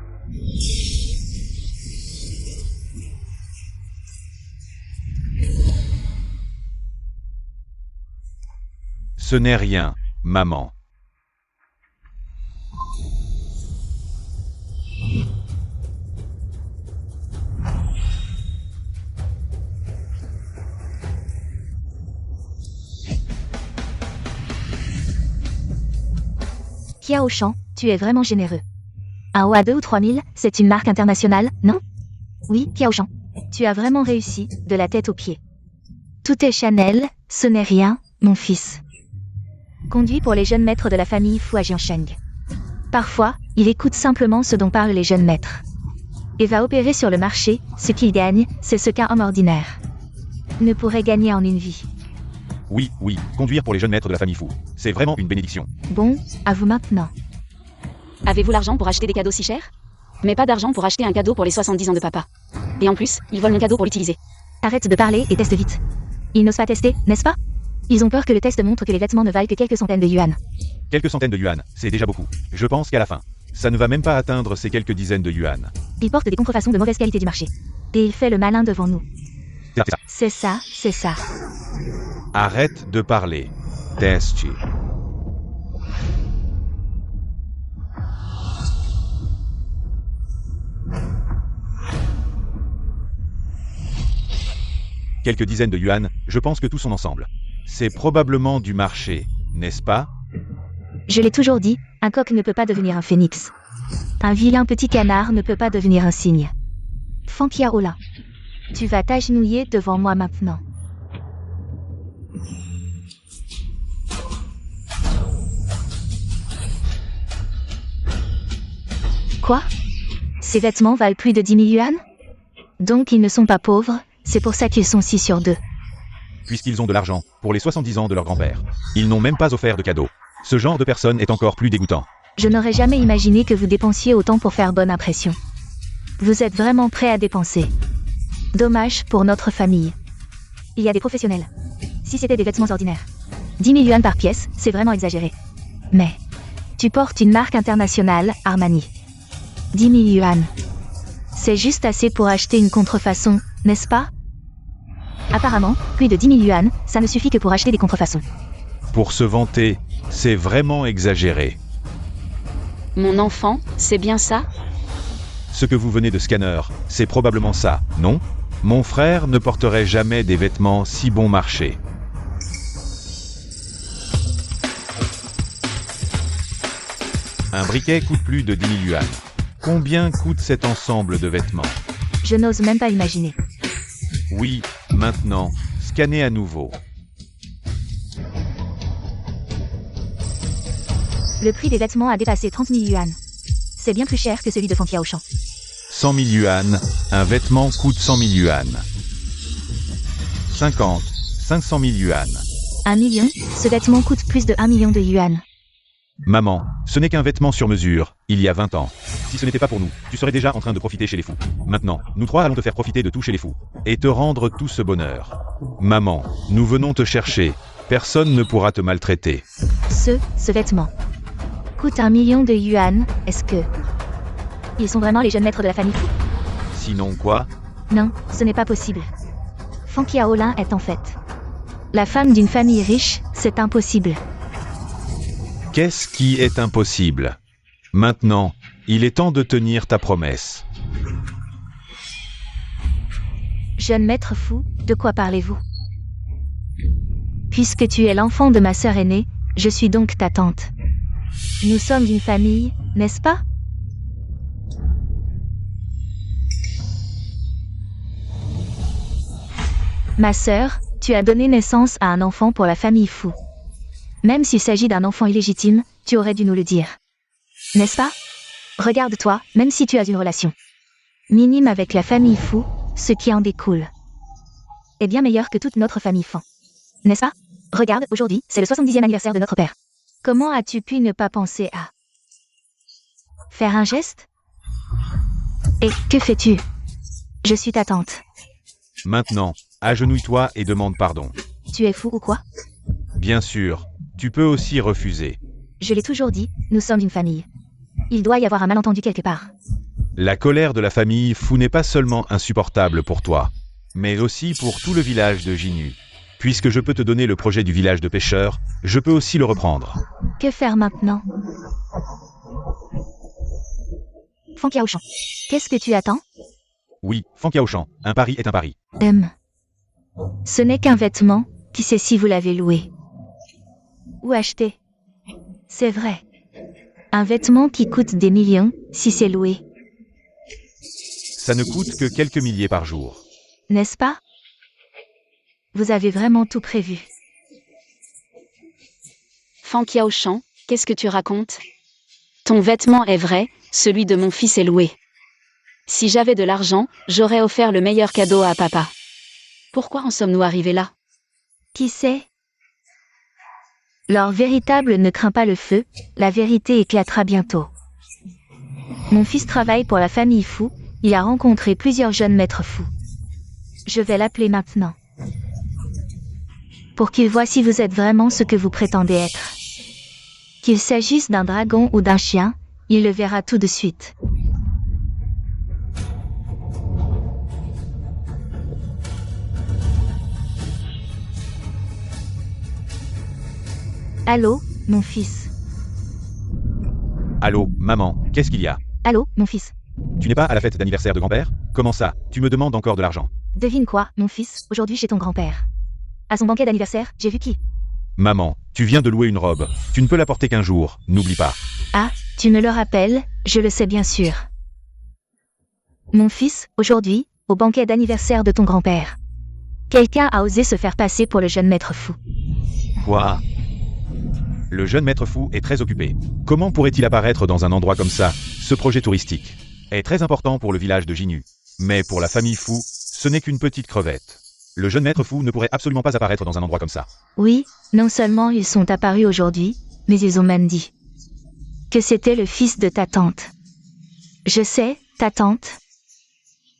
Ce n'est rien, maman. Kiao Shan, tu es vraiment généreux. Un haut à 2 ou 3 000, c'est une marque internationale, non? Oui, Kiao Shan. Tu as vraiment réussi, de la tête aux pieds. Tout est Chanel, ce n'est rien, mon fils. Conduit pour les jeunes maîtres de la famille Fu à Jiansheng. Parfois, il écoute simplement ce dont parlent les jeunes maîtres. Et va opérer sur le marché, ce qu'il gagne, c'est ce qu'un homme ordinaire ne pourrait gagner en une vie. Oui, conduire pour les jeunes maîtres de la famille Fu. C'est vraiment une bénédiction. Bon, à vous maintenant. Avez-vous l'argent pour acheter des cadeaux si chers? Mais pas d'argent pour acheter un cadeau pour les 70 ans de papa. Et en plus, ils volent mon cadeau pour l'utiliser. Arrête de parler et teste vite. Ils n'osent pas tester, n'est-ce pas? Ils ont peur que le test montre que les vêtements ne valent que quelques centaines de yuan. Quelques centaines de yuan, c'est déjà beaucoup. Je pense qu'à la fin, ça ne va même pas atteindre ces quelques dizaines de yuan. Il porte des contrefaçons de mauvaise qualité du marché. Et il fait le malin devant nous. C'est ça. C'est ça. Arrête de parler. Testi. Quelques dizaines de yuan, je pense que tout son ensemble. C'est probablement du marché, n'est-ce pas? Je l'ai toujours dit, un coq ne peut pas devenir un phénix. Un vilain petit canard ne peut pas devenir un cygne. Fankiaola, tu vas t'agenouiller devant moi maintenant. Quoi? Ces vêtements valent plus de 10 000 yuan? Donc ils ne sont pas pauvres, c'est pour ça qu'ils sont 6 sur 2. Puisqu'ils ont de l'argent, pour les 70 ans de leur grand-père. Ils n'ont même pas offert de cadeau. Ce genre de personne est encore plus dégoûtant. Je n'aurais jamais imaginé que vous dépensiez autant pour faire bonne impression. Vous êtes vraiment prêt à dépenser. Dommage pour notre famille. Il y a des professionnels. Si c'était des vêtements ordinaires. 10 000 yuan par pièce, c'est vraiment exagéré. Mais tu portes une marque internationale, Armani. 10 000 yuan. C'est juste assez pour acheter une contrefaçon, n'est-ce pas? Apparemment, plus de 10 000 yuan, ça ne suffit que pour acheter des contrefaçons. Pour se vanter, c'est vraiment exagéré. Mon enfant, c'est bien ça? Ce que vous venez de scanner, c'est probablement ça, non? Mon frère ne porterait jamais des vêtements si bon marché. Un briquet coûte plus de 10 000 yuan. Combien coûte cet ensemble de vêtements? Je n'ose même pas imaginer. Oui, maintenant, scannez à nouveau. Le prix des vêtements a dépassé 30 000 yuan. C'est bien plus cher que celui de Fankiaochan. 100 000 yuan, un vêtement coûte 100 000 yuan. 50, 500 000 yuan. 1 million, ce vêtement coûte plus de 1 million de yuan. Maman, ce n'est qu'un vêtement sur mesure, il y a 20 ans. Si ce n'était pas pour nous, tu serais déjà en train de profiter chez les fous. Maintenant, nous trois allons te faire profiter de tout chez les fous. Et te rendre tout ce bonheur. Maman, nous venons te chercher. Personne ne pourra te maltraiter. Ce vêtement coûte 1 million de yuan, est-ce que... Ils sont vraiment les jeunes maîtres de la famille Fu? Sinon quoi? Non, ce n'est pas possible. Fan Qiaolin est en fait la femme d'une famille riche, c'est impossible. Qu'est-ce qui est impossible? Maintenant, il est temps de tenir ta promesse. Jeune maître Fu, de quoi parlez-vous? Puisque tu es l'enfant de ma sœur aînée, je suis donc ta tante. Nous sommes d'une famille, n'est-ce pas? Ma sœur, tu as donné naissance à un enfant pour la famille Fu. Même s'il s'agit d'un enfant illégitime, tu aurais dû nous le dire. N'est-ce pas? Regarde-toi, même si tu as une relation minime avec la famille Fu, ce qui en découle est bien meilleur que toute notre famille Fan. N'est-ce pas? Regarde, aujourd'hui, c'est le 70e anniversaire de notre père. Comment as-tu pu ne pas penser à faire un geste? Et que fais-tu? Je suis ta tante. Maintenant, agenouille-toi et demande pardon. Tu es fou ou quoi? Bien sûr, tu peux aussi refuser. Je l'ai toujours dit, nous sommes une famille. Il doit y avoir un malentendu quelque part. La colère de la famille Fu n'est pas seulement insupportable pour toi, mais aussi pour tout le village de Jinyu. Puisque je peux te donner le projet du village de pêcheurs, je peux aussi le reprendre. Que faire maintenant? Fan Qiaoshan, qu'est-ce que tu attends? Oui, Fan Qiaoshan, un pari est un pari. Ce n'est qu'un vêtement, qui sait si vous l'avez loué ou acheté. C'est vrai. Un vêtement qui coûte des millions, si c'est loué. Ça ne coûte que quelques milliers par jour. N'est-ce pas? Vous avez vraiment tout prévu. Fan Qiaoshan, qu'est-ce que tu racontes? Ton vêtement est vrai, celui de mon fils est loué. Si j'avais de l'argent, j'aurais offert le meilleur cadeau à papa. Pourquoi en sommes-nous arrivés là? Qui sait? L'or véritable ne craint pas le feu, la vérité éclatera bientôt. Mon fils travaille pour la famille Fu, il a rencontré plusieurs jeunes maîtres Fu. Je vais l'appeler maintenant. Pour qu'il voie si vous êtes vraiment ce que vous prétendez être. Qu'il s'agisse d'un dragon ou d'un chien, il le verra tout de suite. Allô, mon fils. Allô, maman, qu'est-ce qu'il y a? Allô, mon fils. Tu n'es pas à la fête d'anniversaire de grand-père? Comment ça? Tu me demandes encore de l'argent? Devine quoi, mon fils, aujourd'hui chez ton grand-père. À son banquet d'anniversaire, j'ai vu qui? Maman, tu viens de louer une robe. Tu ne peux la porter qu'un jour, n'oublie pas. Ah, tu me le rappelles, je le sais bien sûr. Mon fils, aujourd'hui, au banquet d'anniversaire de ton grand-père. Quelqu'un a osé se faire passer pour le jeune maître Fu. Quoi? Le jeune maître Fu est très occupé. Comment pourrait-il apparaître dans un endroit comme ça? Ce projet touristique est très important pour le village de Jinyu. Mais pour la famille Fu, ce n'est qu'une petite crevette. Le jeune maître Fu ne pourrait absolument pas apparaître dans un endroit comme ça. Oui, non seulement ils sont apparus aujourd'hui, mais ils ont même dit que c'était le fils de ta tante. Je sais, ta tante.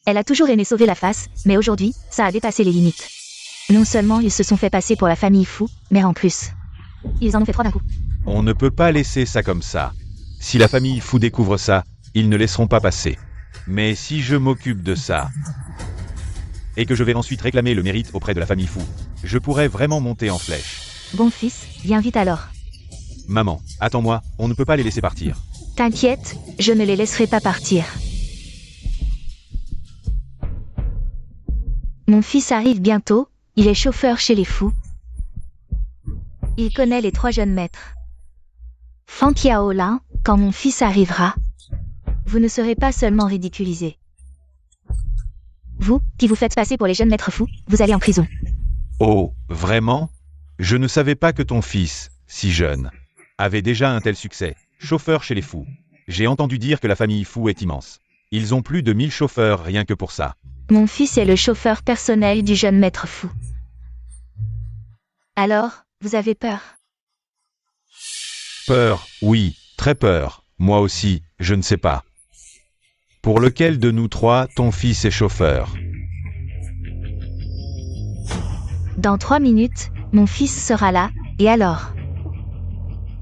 Elle a toujours aimé sauver la face, mais aujourd'hui, ça a dépassé les limites. Non seulement ils se sont fait passer pour la famille Fu, mais en plus, ils en ont fait 3 d'un coup. On ne peut pas laisser ça comme ça. Si la famille Fu découvre ça, ils ne laisseront pas passer. Mais si je m'occupe de ça, et que je vais ensuite réclamer le mérite auprès de la famille Fu, je pourrais vraiment monter en flèche. Bon fils, viens vite alors. Maman, attends-moi, on ne peut pas les laisser partir. T'inquiète, je ne les laisserai pas partir. Mon fils arrive bientôt, il est chauffeur chez les fous. Il connaît les 3 jeunes maîtres. Fan Qiaolin, quand mon fils arrivera, vous ne serez pas seulement ridiculisé. Vous, qui vous faites passer pour les jeunes maîtres fous, vous allez en prison. Oh, vraiment? Je ne savais pas que ton fils, si jeune, avait déjà un tel succès. Chauffeur chez les fous. J'ai entendu dire que la famille Fu est immense. Ils ont plus de 1000 chauffeurs rien que pour ça. Mon fils est le chauffeur personnel du jeune maître fou. Alors, vous avez peur? Peur, oui, très peur. Moi aussi, je ne sais pas. Pour lequel de nous trois ton fils est chauffeur? Dans 3 minutes, mon fils sera là, et alors?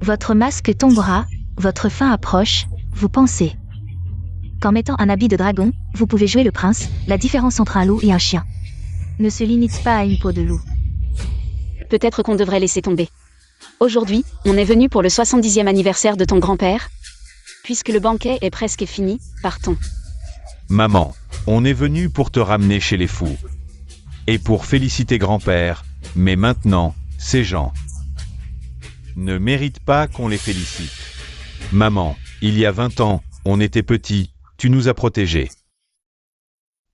Votre masque tombera, votre fin approche, vous pensez. Qu'en mettant un habit de dragon, vous pouvez jouer le prince, la différence entre un loup et un chien ne se limite pas à une peau de loup. Peut-être qu'on devrait laisser tomber. Aujourd'hui, on est venu pour le 70e anniversaire de ton grand-père. Puisque le banquet est presque fini, partons. Maman, on est venu pour te ramener chez les fous. Et pour féliciter grand-père, mais maintenant, ces gens ne méritent pas qu'on les félicite. Maman, il y a 20 ans, on était petits, tu nous as protégés.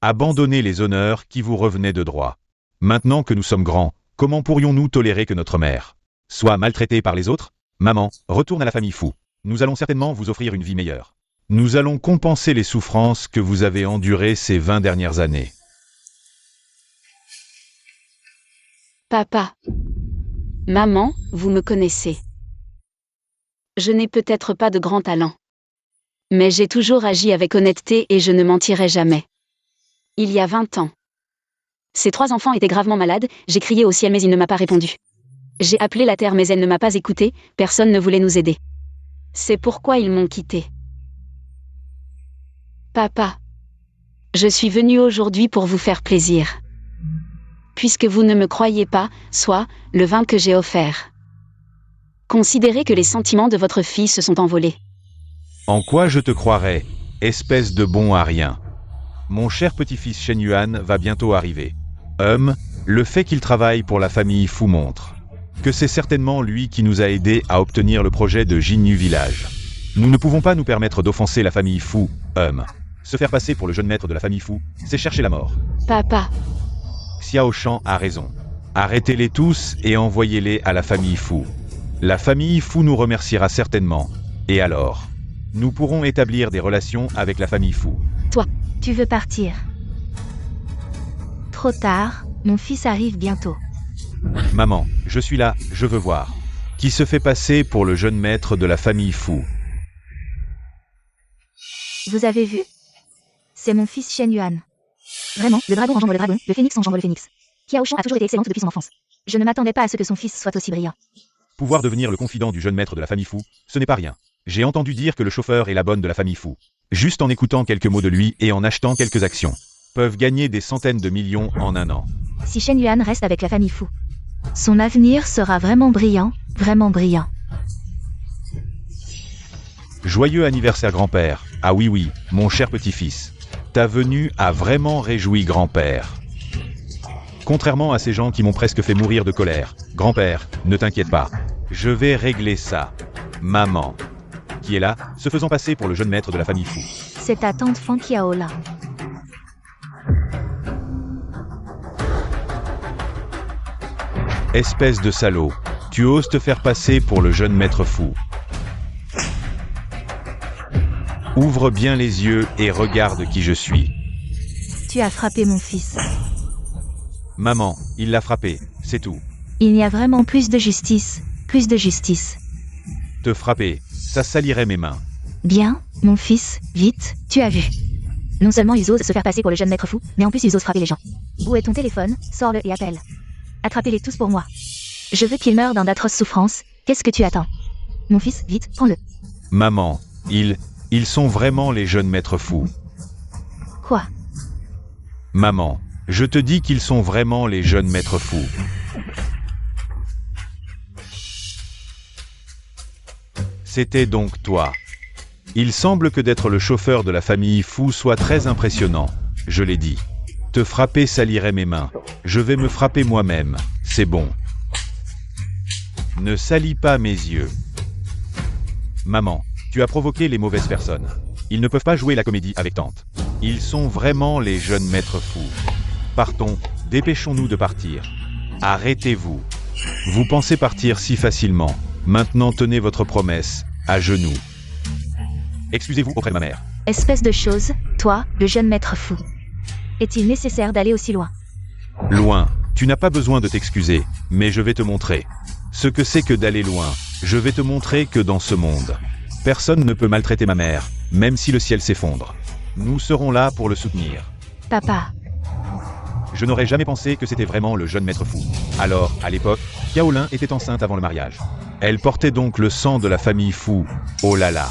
Abandonnez les honneurs qui vous revenaient de droit. Maintenant que nous sommes grands, comment pourrions-nous tolérer que notre mère soit maltraitée par les autres? Maman, retourne à la famille fou. Nous allons certainement vous offrir une vie meilleure. Nous allons compenser les souffrances que vous avez endurées ces 20 dernières années. Papa. Maman, vous me connaissez. Je n'ai peut-être pas de grand talent. Mais j'ai toujours agi avec honnêteté et je ne mentirai jamais. Il y a 20 ans. Ces 3 enfants étaient gravement malades, j'ai crié au ciel mais il ne m'a pas répondu. J'ai appelé la terre mais elle ne m'a pas écouté, personne ne voulait nous aider. C'est pourquoi ils m'ont quitté. Papa. Je suis venu aujourd'hui pour vous faire plaisir. Puisque vous ne me croyez pas, soit le vin que j'ai offert. Considérez que les sentiments de votre fille se sont envolés. En quoi je te croirais, espèce de bon à rien? Mon cher petit-fils Shen Yuan va bientôt arriver. Le fait qu'il travaille pour la famille Fu montre que c'est certainement lui qui nous a aidés à obtenir le projet de Jinyu Village. Nous ne pouvons pas nous permettre d'offenser la famille Fu. Se faire passer pour le jeune maître de la famille Fu, c'est chercher la mort. Papa. Xiao Shan a raison. Arrêtez-les tous et envoyez-les à la famille Fu. La famille Fu nous remerciera certainement. Et alors, nous pourrons établir des relations avec la famille Fu. Tu veux partir? Trop tard, mon fils arrive bientôt. Maman, je suis là, je veux voir. Qui se fait passer pour le jeune maître de la famille Fu? Vous avez vu? C'est mon fils Shen Yuan. Vraiment, le dragon engendre le dragon, le phénix engendre le phénix. Xiao Shan a toujours été excellente depuis son enfance. Je ne m'attendais pas à ce que son fils soit aussi brillant. Pouvoir devenir le confident du jeune maître de la famille Fu, ce n'est pas rien. J'ai entendu dire que le chauffeur est la bonne de la famille Fu. Juste en écoutant quelques mots de lui et en achetant quelques actions, peuvent gagner des centaines de millions en un an. Si Shen Yuan reste avec la famille Fu, son avenir sera vraiment brillant, vraiment brillant. Joyeux anniversaire grand-père. Ah oui, mon cher petit-fils. Ta venue a vraiment réjoui grand-père. Contrairement à ces gens qui m'ont presque fait mourir de colère, grand-père, ne t'inquiète pas. Je vais régler ça. Maman, qui est là, se faisant passer pour le jeune maître de la famille Fu. C'est ta tante Fan Qiaola. Espèce de salaud, tu oses te faire passer pour le jeune maître fou. Ouvre bien les yeux et regarde qui je suis. Tu as frappé mon fils. Maman, il l'a frappé, c'est tout. Il y a vraiment plus de justice, plus de justice. Te frapper, ça salirait mes mains. Bien, mon fils, vite, tu as vu. Non seulement ils osent se faire passer pour le jeune maître fou, mais en plus ils osent frapper les gens. Où est ton téléphone? Sors-le et appelle. Attrapez-les tous pour moi. Je veux qu'ils meurent dans d'atroces souffrances. Qu'est-ce que tu attends? Mon fils, vite, prends-le. Maman, ils sont vraiment les jeunes maîtres fous. Quoi? Maman, je te dis qu'ils sont vraiment les jeunes maîtres fous. C'était donc toi. Il semble que d'être le chauffeur de la famille Fu soit très impressionnant, je l'ai dit. Te frapper salirait mes mains. Je vais me frapper moi-même, c'est bon. Ne salis pas mes yeux. Maman, tu as provoqué les mauvaises personnes. Ils ne peuvent pas jouer la comédie avec tante. Ils sont vraiment les jeunes maîtres fous. Partons, dépêchons-nous de partir. Arrêtez-vous. Vous pensez partir si facilement. Maintenant tenez votre promesse, à genoux. Excusez-vous auprès de ma mère. Espèce de chose, toi, le jeune maître fou. Est-il nécessaire d'aller aussi loin? Loin, tu n'as pas besoin de t'excuser, mais je vais te montrer. Ce que c'est que d'aller loin, Je vais te montrer que dans ce monde, personne ne peut maltraiter ma mère, même si le ciel s'effondre. Nous serons là pour le soutenir. Papa, Je n'aurais jamais pensé que c'était vraiment le jeune maître fou. Alors, à l'époque, Xiaolin était enceinte avant le mariage. Elle portait donc le sang de la famille Fu. Oh là là.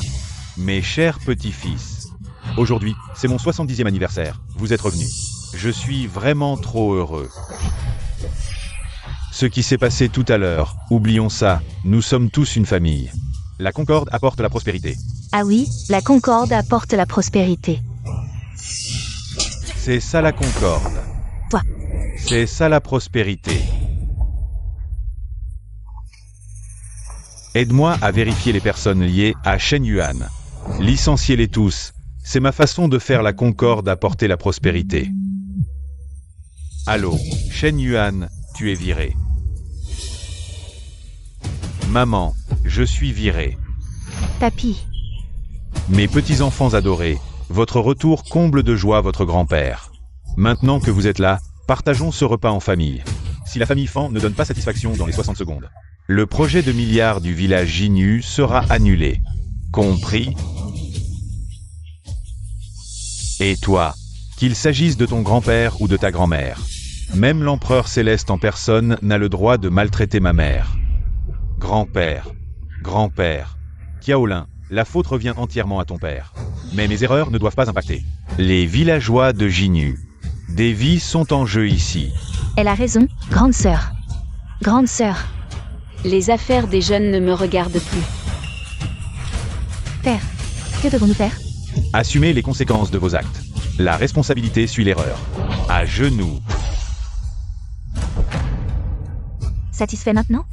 Mes chers petits-fils. Aujourd'hui, c'est mon 70e anniversaire. Vous êtes revenus. Je suis vraiment trop heureux. Ce qui s'est passé tout à l'heure, oublions ça, nous sommes tous une famille. La concorde apporte la prospérité. ah oui, la concorde apporte la prospérité. C'est ça la concorde. Toi. C'est ça la prospérité. Aide-moi à vérifier les personnes liées à Shen Yuan. Licenciez-les tous. C'est ma façon de faire la concorde apporter la prospérité. Allô, Shen Yuan, tu es viré. Maman, je suis viré. Papy, Mes petits-enfants adorés, votre retour comble de joie votre grand-père. Maintenant que vous êtes là, partageons ce repas en famille. Si la famille Fan ne donne pas satisfaction dans les 60 secondes, le projet de milliards du village Jinyu sera annulé. Compris? Et toi, qu'il s'agisse de ton grand-père ou de ta grand-mère, même l'empereur céleste en personne n'a le droit de maltraiter ma mère. Grand-père, Xiaolin, la faute revient entièrement à ton père. Mais mes erreurs ne doivent pas impacter les villageois de Jinyu. Des vies sont en jeu ici. elle a raison, grande sœur. Grande sœur, Les affaires des jeunes ne me regardent plus. père, que devons-nous faire? Assumez les conséquences de vos actes. La responsabilité suit l'erreur. À genoux. Satisfait maintenant?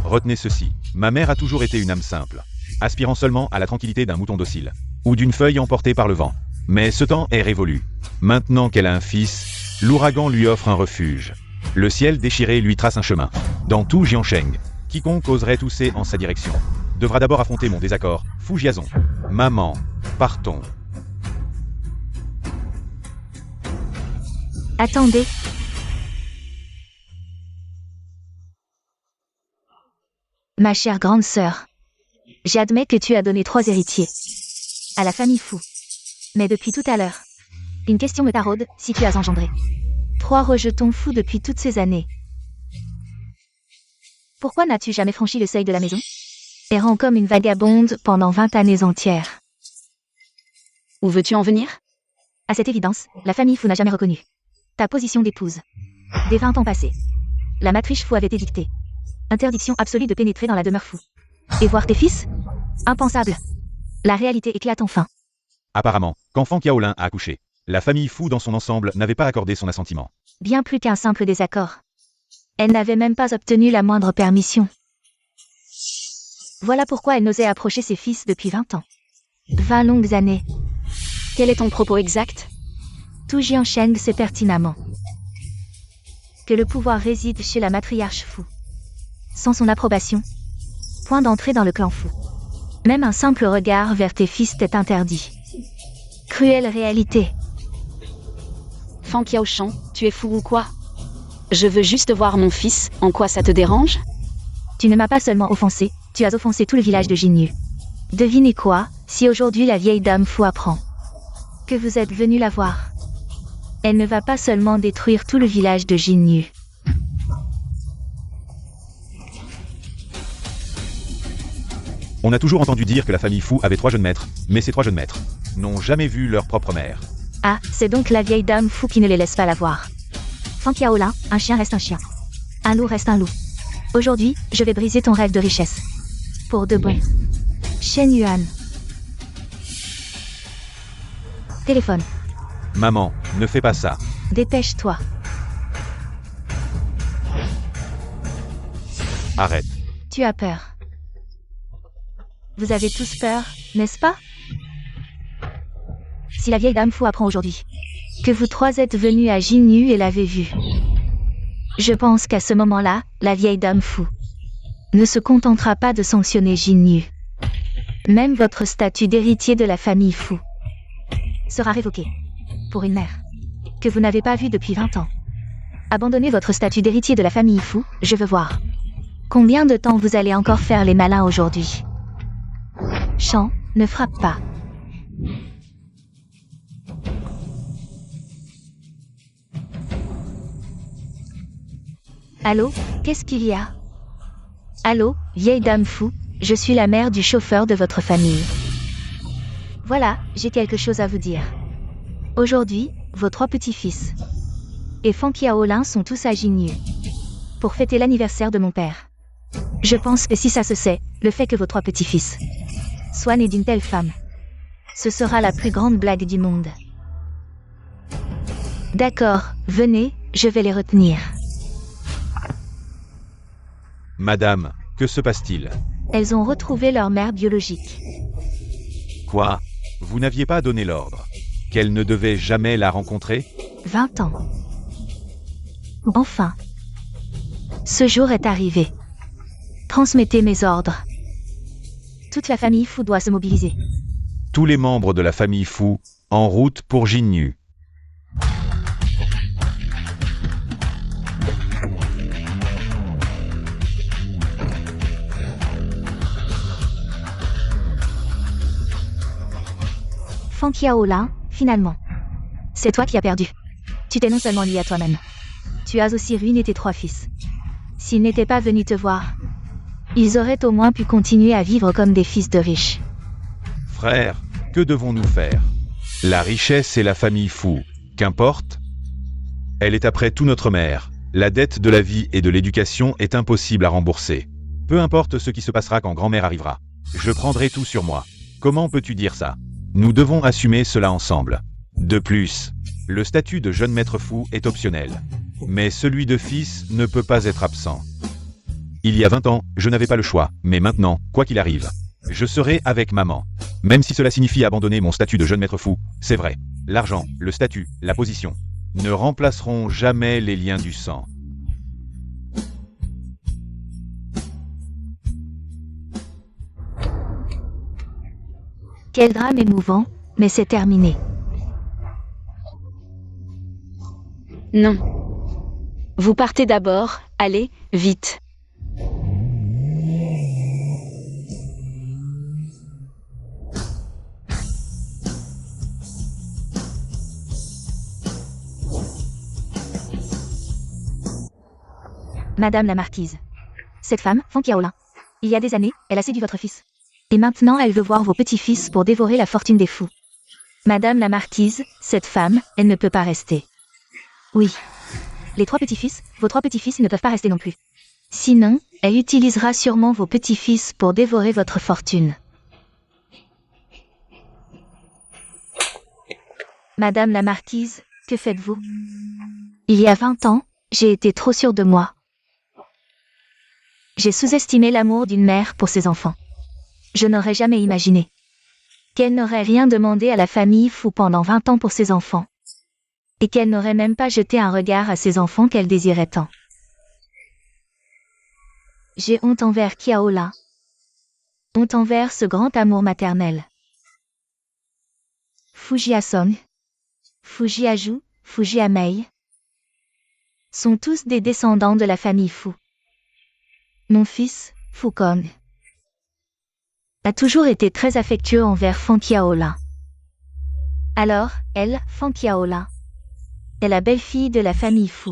Retenez ceci. Ma mère a toujours été une âme simple, aspirant seulement à la tranquillité d'un mouton docile, ou d'une feuille emportée par le vent. Mais ce temps est révolu. Maintenant qu'elle a un fils, l'ouragan lui offre un refuge. Le ciel déchiré lui trace un chemin. Dans tout Jiansheng, quiconque oserait tousser en sa direction devra d'abord affronter mon désaccord. Fu Jiazong. Maman, partons. Attendez. Ma chère grande sœur, j'admets que tu as donné 3 héritiers à la famille Fu. Mais depuis tout à l'heure, une question me taraude, si tu as engendré 3 rejetons fous depuis toutes ces années. Pourquoi n'as-tu jamais franchi le seuil de la maison, errant comme une vagabonde pendant 20 années entières? Où veux-tu en venir? À cette évidence, la famille Fu n'a jamais reconnu ta position d'épouse. Dès 20 ans passés, la matrice Fu avait édicté interdiction absolue de pénétrer dans la demeure Fu. Et voir tes fils? Impensable. La réalité éclate enfin. Apparemment, quand Fan Xiaolin a accouché, la famille Fu dans son ensemble n'avait pas accordé son assentiment. Bien plus qu'un simple désaccord. Elle n'avait même pas obtenu la moindre permission. Voilà pourquoi elle n'osait approcher ses fils depuis 20 ans. 20 longues années. Quel est ton propos exact? Tout Jiansheng sait pertinemment que le pouvoir réside chez la matriarche Fu. Sans son approbation, point d'entrée dans le clan Fu. Même un simple regard vers tes fils t'est interdit. Cruelle réalité. Fan Xiaoshan, tu es fou ou quoi? Je veux juste voir mon fils, en quoi ça te dérange? Tu ne m'as pas seulement offensé, tu as offensé tout le village de Jinyu. Devinez quoi, si aujourd'hui la vieille dame Fu apprend que vous êtes venu la voir. Elle ne va pas seulement détruire tout le village de Jinyu. On a toujours entendu dire que la famille Fu avait 3 jeunes maîtres, mais ces 3 jeunes maîtres n'ont jamais vu leur propre mère. Ah, c'est donc la vieille dame Fu qui ne les laisse pas la voir. Fan Xiaolin, un chien reste un chien. Un loup reste un loup. Aujourd'hui, je vais briser ton rêve de richesse. Pour de bon. Shen Yuan. Téléphone. Maman, ne fais pas ça. Dépêche-toi. Arrête. Tu as peur. Vous avez tous peur, n'est-ce pas? Si la vieille dame Fu apprend aujourd'hui que vous 3 êtes venus à Jinyu et l'avez vue, je pense qu'à ce moment-là, la vieille dame Fu ne se contentera pas de sanctionner Jinyu. Même votre statut d'héritier de la famille Fu sera révoqué. Pour une mère que vous n'avez pas vue depuis 20 ans. Abandonnez votre statut d'héritier de la famille Fu, je veux voir Combien de temps vous allez encore faire les malins aujourd'hui? Chant, ne frappe pas. Allô, qu'est-ce qu'il y a? Allô, vieille dame fou, je suis la mère du chauffeur de votre famille. Voilà, j'ai quelque chose à vous dire. Aujourd'hui, vos 3 petits-fils et Fankiaolin sont tous à Jinyu pour fêter l'anniversaire de mon père. Je pense que si ça se sait, le fait que vos 3 petits-fils soient nés d'une telle femme, ce sera la plus grande blague du monde. D'accord, venez, je vais les retenir. Madame, que se passe-t-il? Elles ont retrouvé leur mère biologique. Quoi? Vous n'aviez pas donné l'ordre qu'elle ne devait jamais la rencontrer? 20 ans. Enfin. Ce jour est arrivé. Transmettez mes ordres. Toute la famille Fu doit se mobiliser. Tous les membres de la famille Fu, en route pour Jinyu. Fankiaolin, finalement. C'est toi qui as perdu. Tu t'es non seulement lié à toi-même. Tu as aussi ruiné tes 3 fils. S'ils n'étaient pas venus te voir, ils auraient au moins pu continuer à vivre comme des fils de riches. Frère, que devons-nous faire? La richesse et la famille Fu, qu'importe. Elle est après tout notre mère. La dette de la vie et de l'éducation est impossible à rembourser. Peu importe ce qui se passera quand grand-mère arrivera. Je prendrai tout sur moi. Comment peux-tu dire ça? Nous devons assumer cela ensemble. De plus, le statut de jeune maître fou est optionnel. Mais celui de fils ne peut pas être absent. Il y a 20 ans, je n'avais pas le choix, mais maintenant, quoi qu'il arrive, je serai avec maman. Même si cela signifie abandonner mon statut de jeune maître fou, c'est vrai. L'argent, le statut, la position ne remplaceront jamais les liens du sang. Quel drame émouvant, mais c'est terminé. Non. Vous partez d'abord, allez, vite. Madame la marquise. Cette femme, Fankiaolin. Il y a des années, elle a séduit votre fils. Et maintenant, elle veut voir vos petits-fils pour dévorer la fortune des fous. Madame la marquise, cette femme, elle ne peut pas rester. Oui. Les 3 petits-fils, vos 3 petits-fils ne peuvent pas rester non plus. Sinon, elle utilisera sûrement vos petits-fils pour dévorer votre fortune. Madame la marquise, que faites-vous? Il y a 20 ans, j'ai été trop sûre de moi. J'ai sous-estimé l'amour d'une mère pour ses enfants. Je n'aurais jamais imaginé qu'elle n'aurait rien demandé à la famille Fu pendant 20 ans pour ses enfants. Et qu'elle n'aurait même pas jeté un regard à ses enfants qu'elle désirait tant. J'ai honte envers Kiaolin. Honte envers ce grand amour maternel. Fujiasong, Fujiaju, Fujiamei sont tous des descendants de la famille Fu. Mon fils, Fukong, a toujours été très affectueux envers Fankiaolin. Alors, elle, Fankiaolin, est la belle-fille de la famille Fu.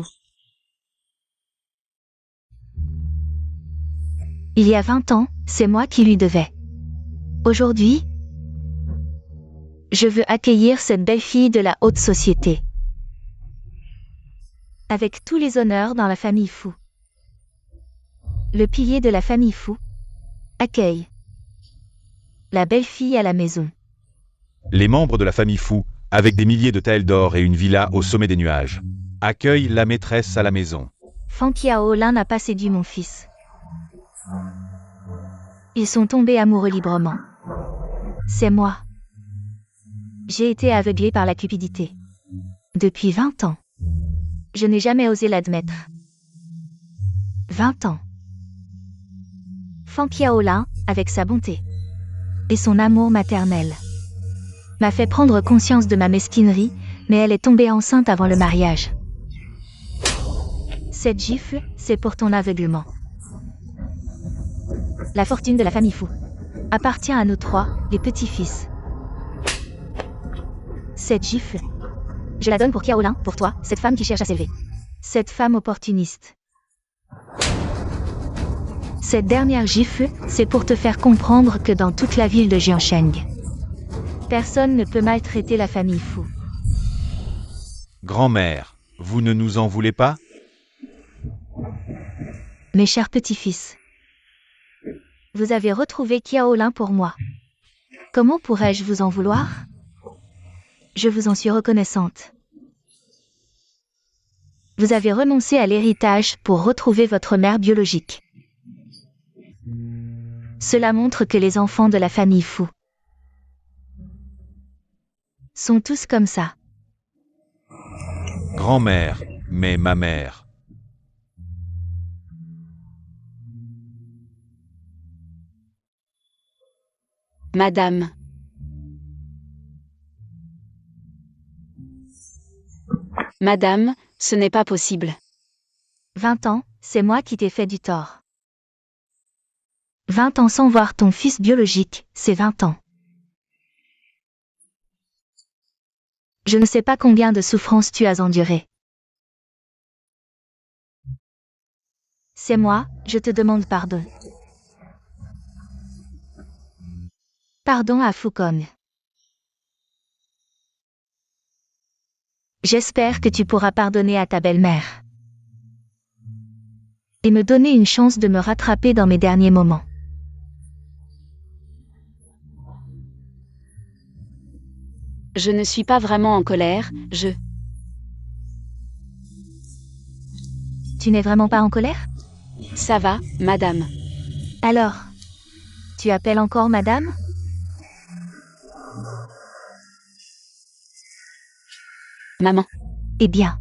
Il y a 20 ans, c'est moi qui lui devais. Aujourd'hui, je veux accueillir cette belle-fille de la haute société. Avec tous les honneurs dans la famille Fu. Le pilier de la famille Fu accueille la belle-fille à la maison. Les membres de la famille Fu, avec des milliers de taels d'or et une villa au sommet des nuages, accueillent la maîtresse à la maison. Fankiaolin n'a pas séduit mon fils. Ils sont tombés amoureux librement. C'est moi. J'ai été aveuglée par la cupidité. Depuis 20 ans. Je n'ai jamais osé l'admettre. 20 ans. Fankiaolin, avec sa bonté et son amour maternel, m'a fait prendre conscience de ma mesquinerie, mais elle est tombée enceinte avant le mariage. Cette gifle, c'est pour ton aveuglement. La fortune de la famille Fu appartient à nous trois, les petits-fils. Cette gifle, je la donne pour Qiaolin, pour toi, cette femme qui cherche à s'élever. Cette femme opportuniste. Cette dernière gifle, c'est pour te faire comprendre que dans toute la ville de Jiansheng, personne ne peut maltraiter la famille Fu. Grand-mère, vous ne nous en voulez pas? Mes chers petits-fils, vous avez retrouvé Qiaolin pour moi. Comment pourrais-je vous en vouloir? Je vous en suis reconnaissante. Vous avez renoncé à l'héritage pour retrouver votre mère biologique. Cela montre que les enfants de la famille Fu sont tous comme ça. Grand-mère, mais ma mère. Madame. Madame, ce n'est pas possible. 20 ans, c'est moi qui t'ai fait du tort. 20 ans sans voir ton fils biologique, c'est 20 ans. Je ne sais pas combien de souffrances tu as endurées. C'est moi, je te demande pardon. Pardon à Fukong. J'espère que tu pourras pardonner à ta belle-mère. Et me donner une chance de me rattraper dans mes derniers moments. Je ne suis pas vraiment en colère, Tu n'es vraiment pas en colère? Ça va, madame. Alors, tu appelles encore madame? Maman. Eh bien,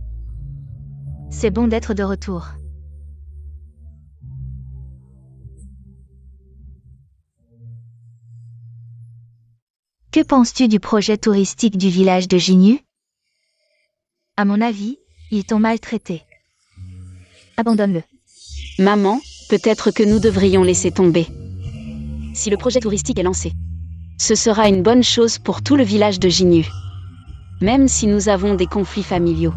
c'est bon d'être de retour. Que penses-tu du projet touristique du village de Jinyu? À mon avis, ils t'ont maltraité. Abandonne-le. Maman, peut-être que nous devrions laisser tomber. Si le projet touristique est lancé, ce sera une bonne chose pour tout le village de Jinyu. Même si nous avons des conflits familiaux.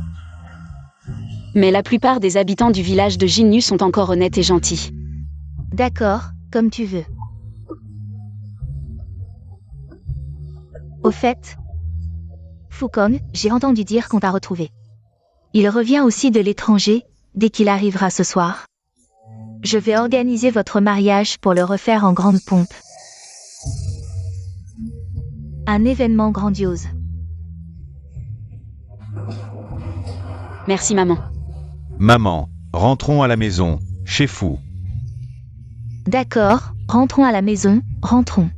Mais la plupart des habitants du village de Jinyu sont encore honnêtes et gentils. D'accord, comme tu veux. Au fait, Fukong, j'ai entendu dire qu'on t'a retrouvé. Il revient aussi de l'étranger, dès qu'il arrivera ce soir. Je vais organiser votre mariage pour le refaire en grande pompe. Un événement grandiose. Merci maman. Maman, rentrons à la maison, chez Fu. D'accord, rentrons à la maison, rentrons.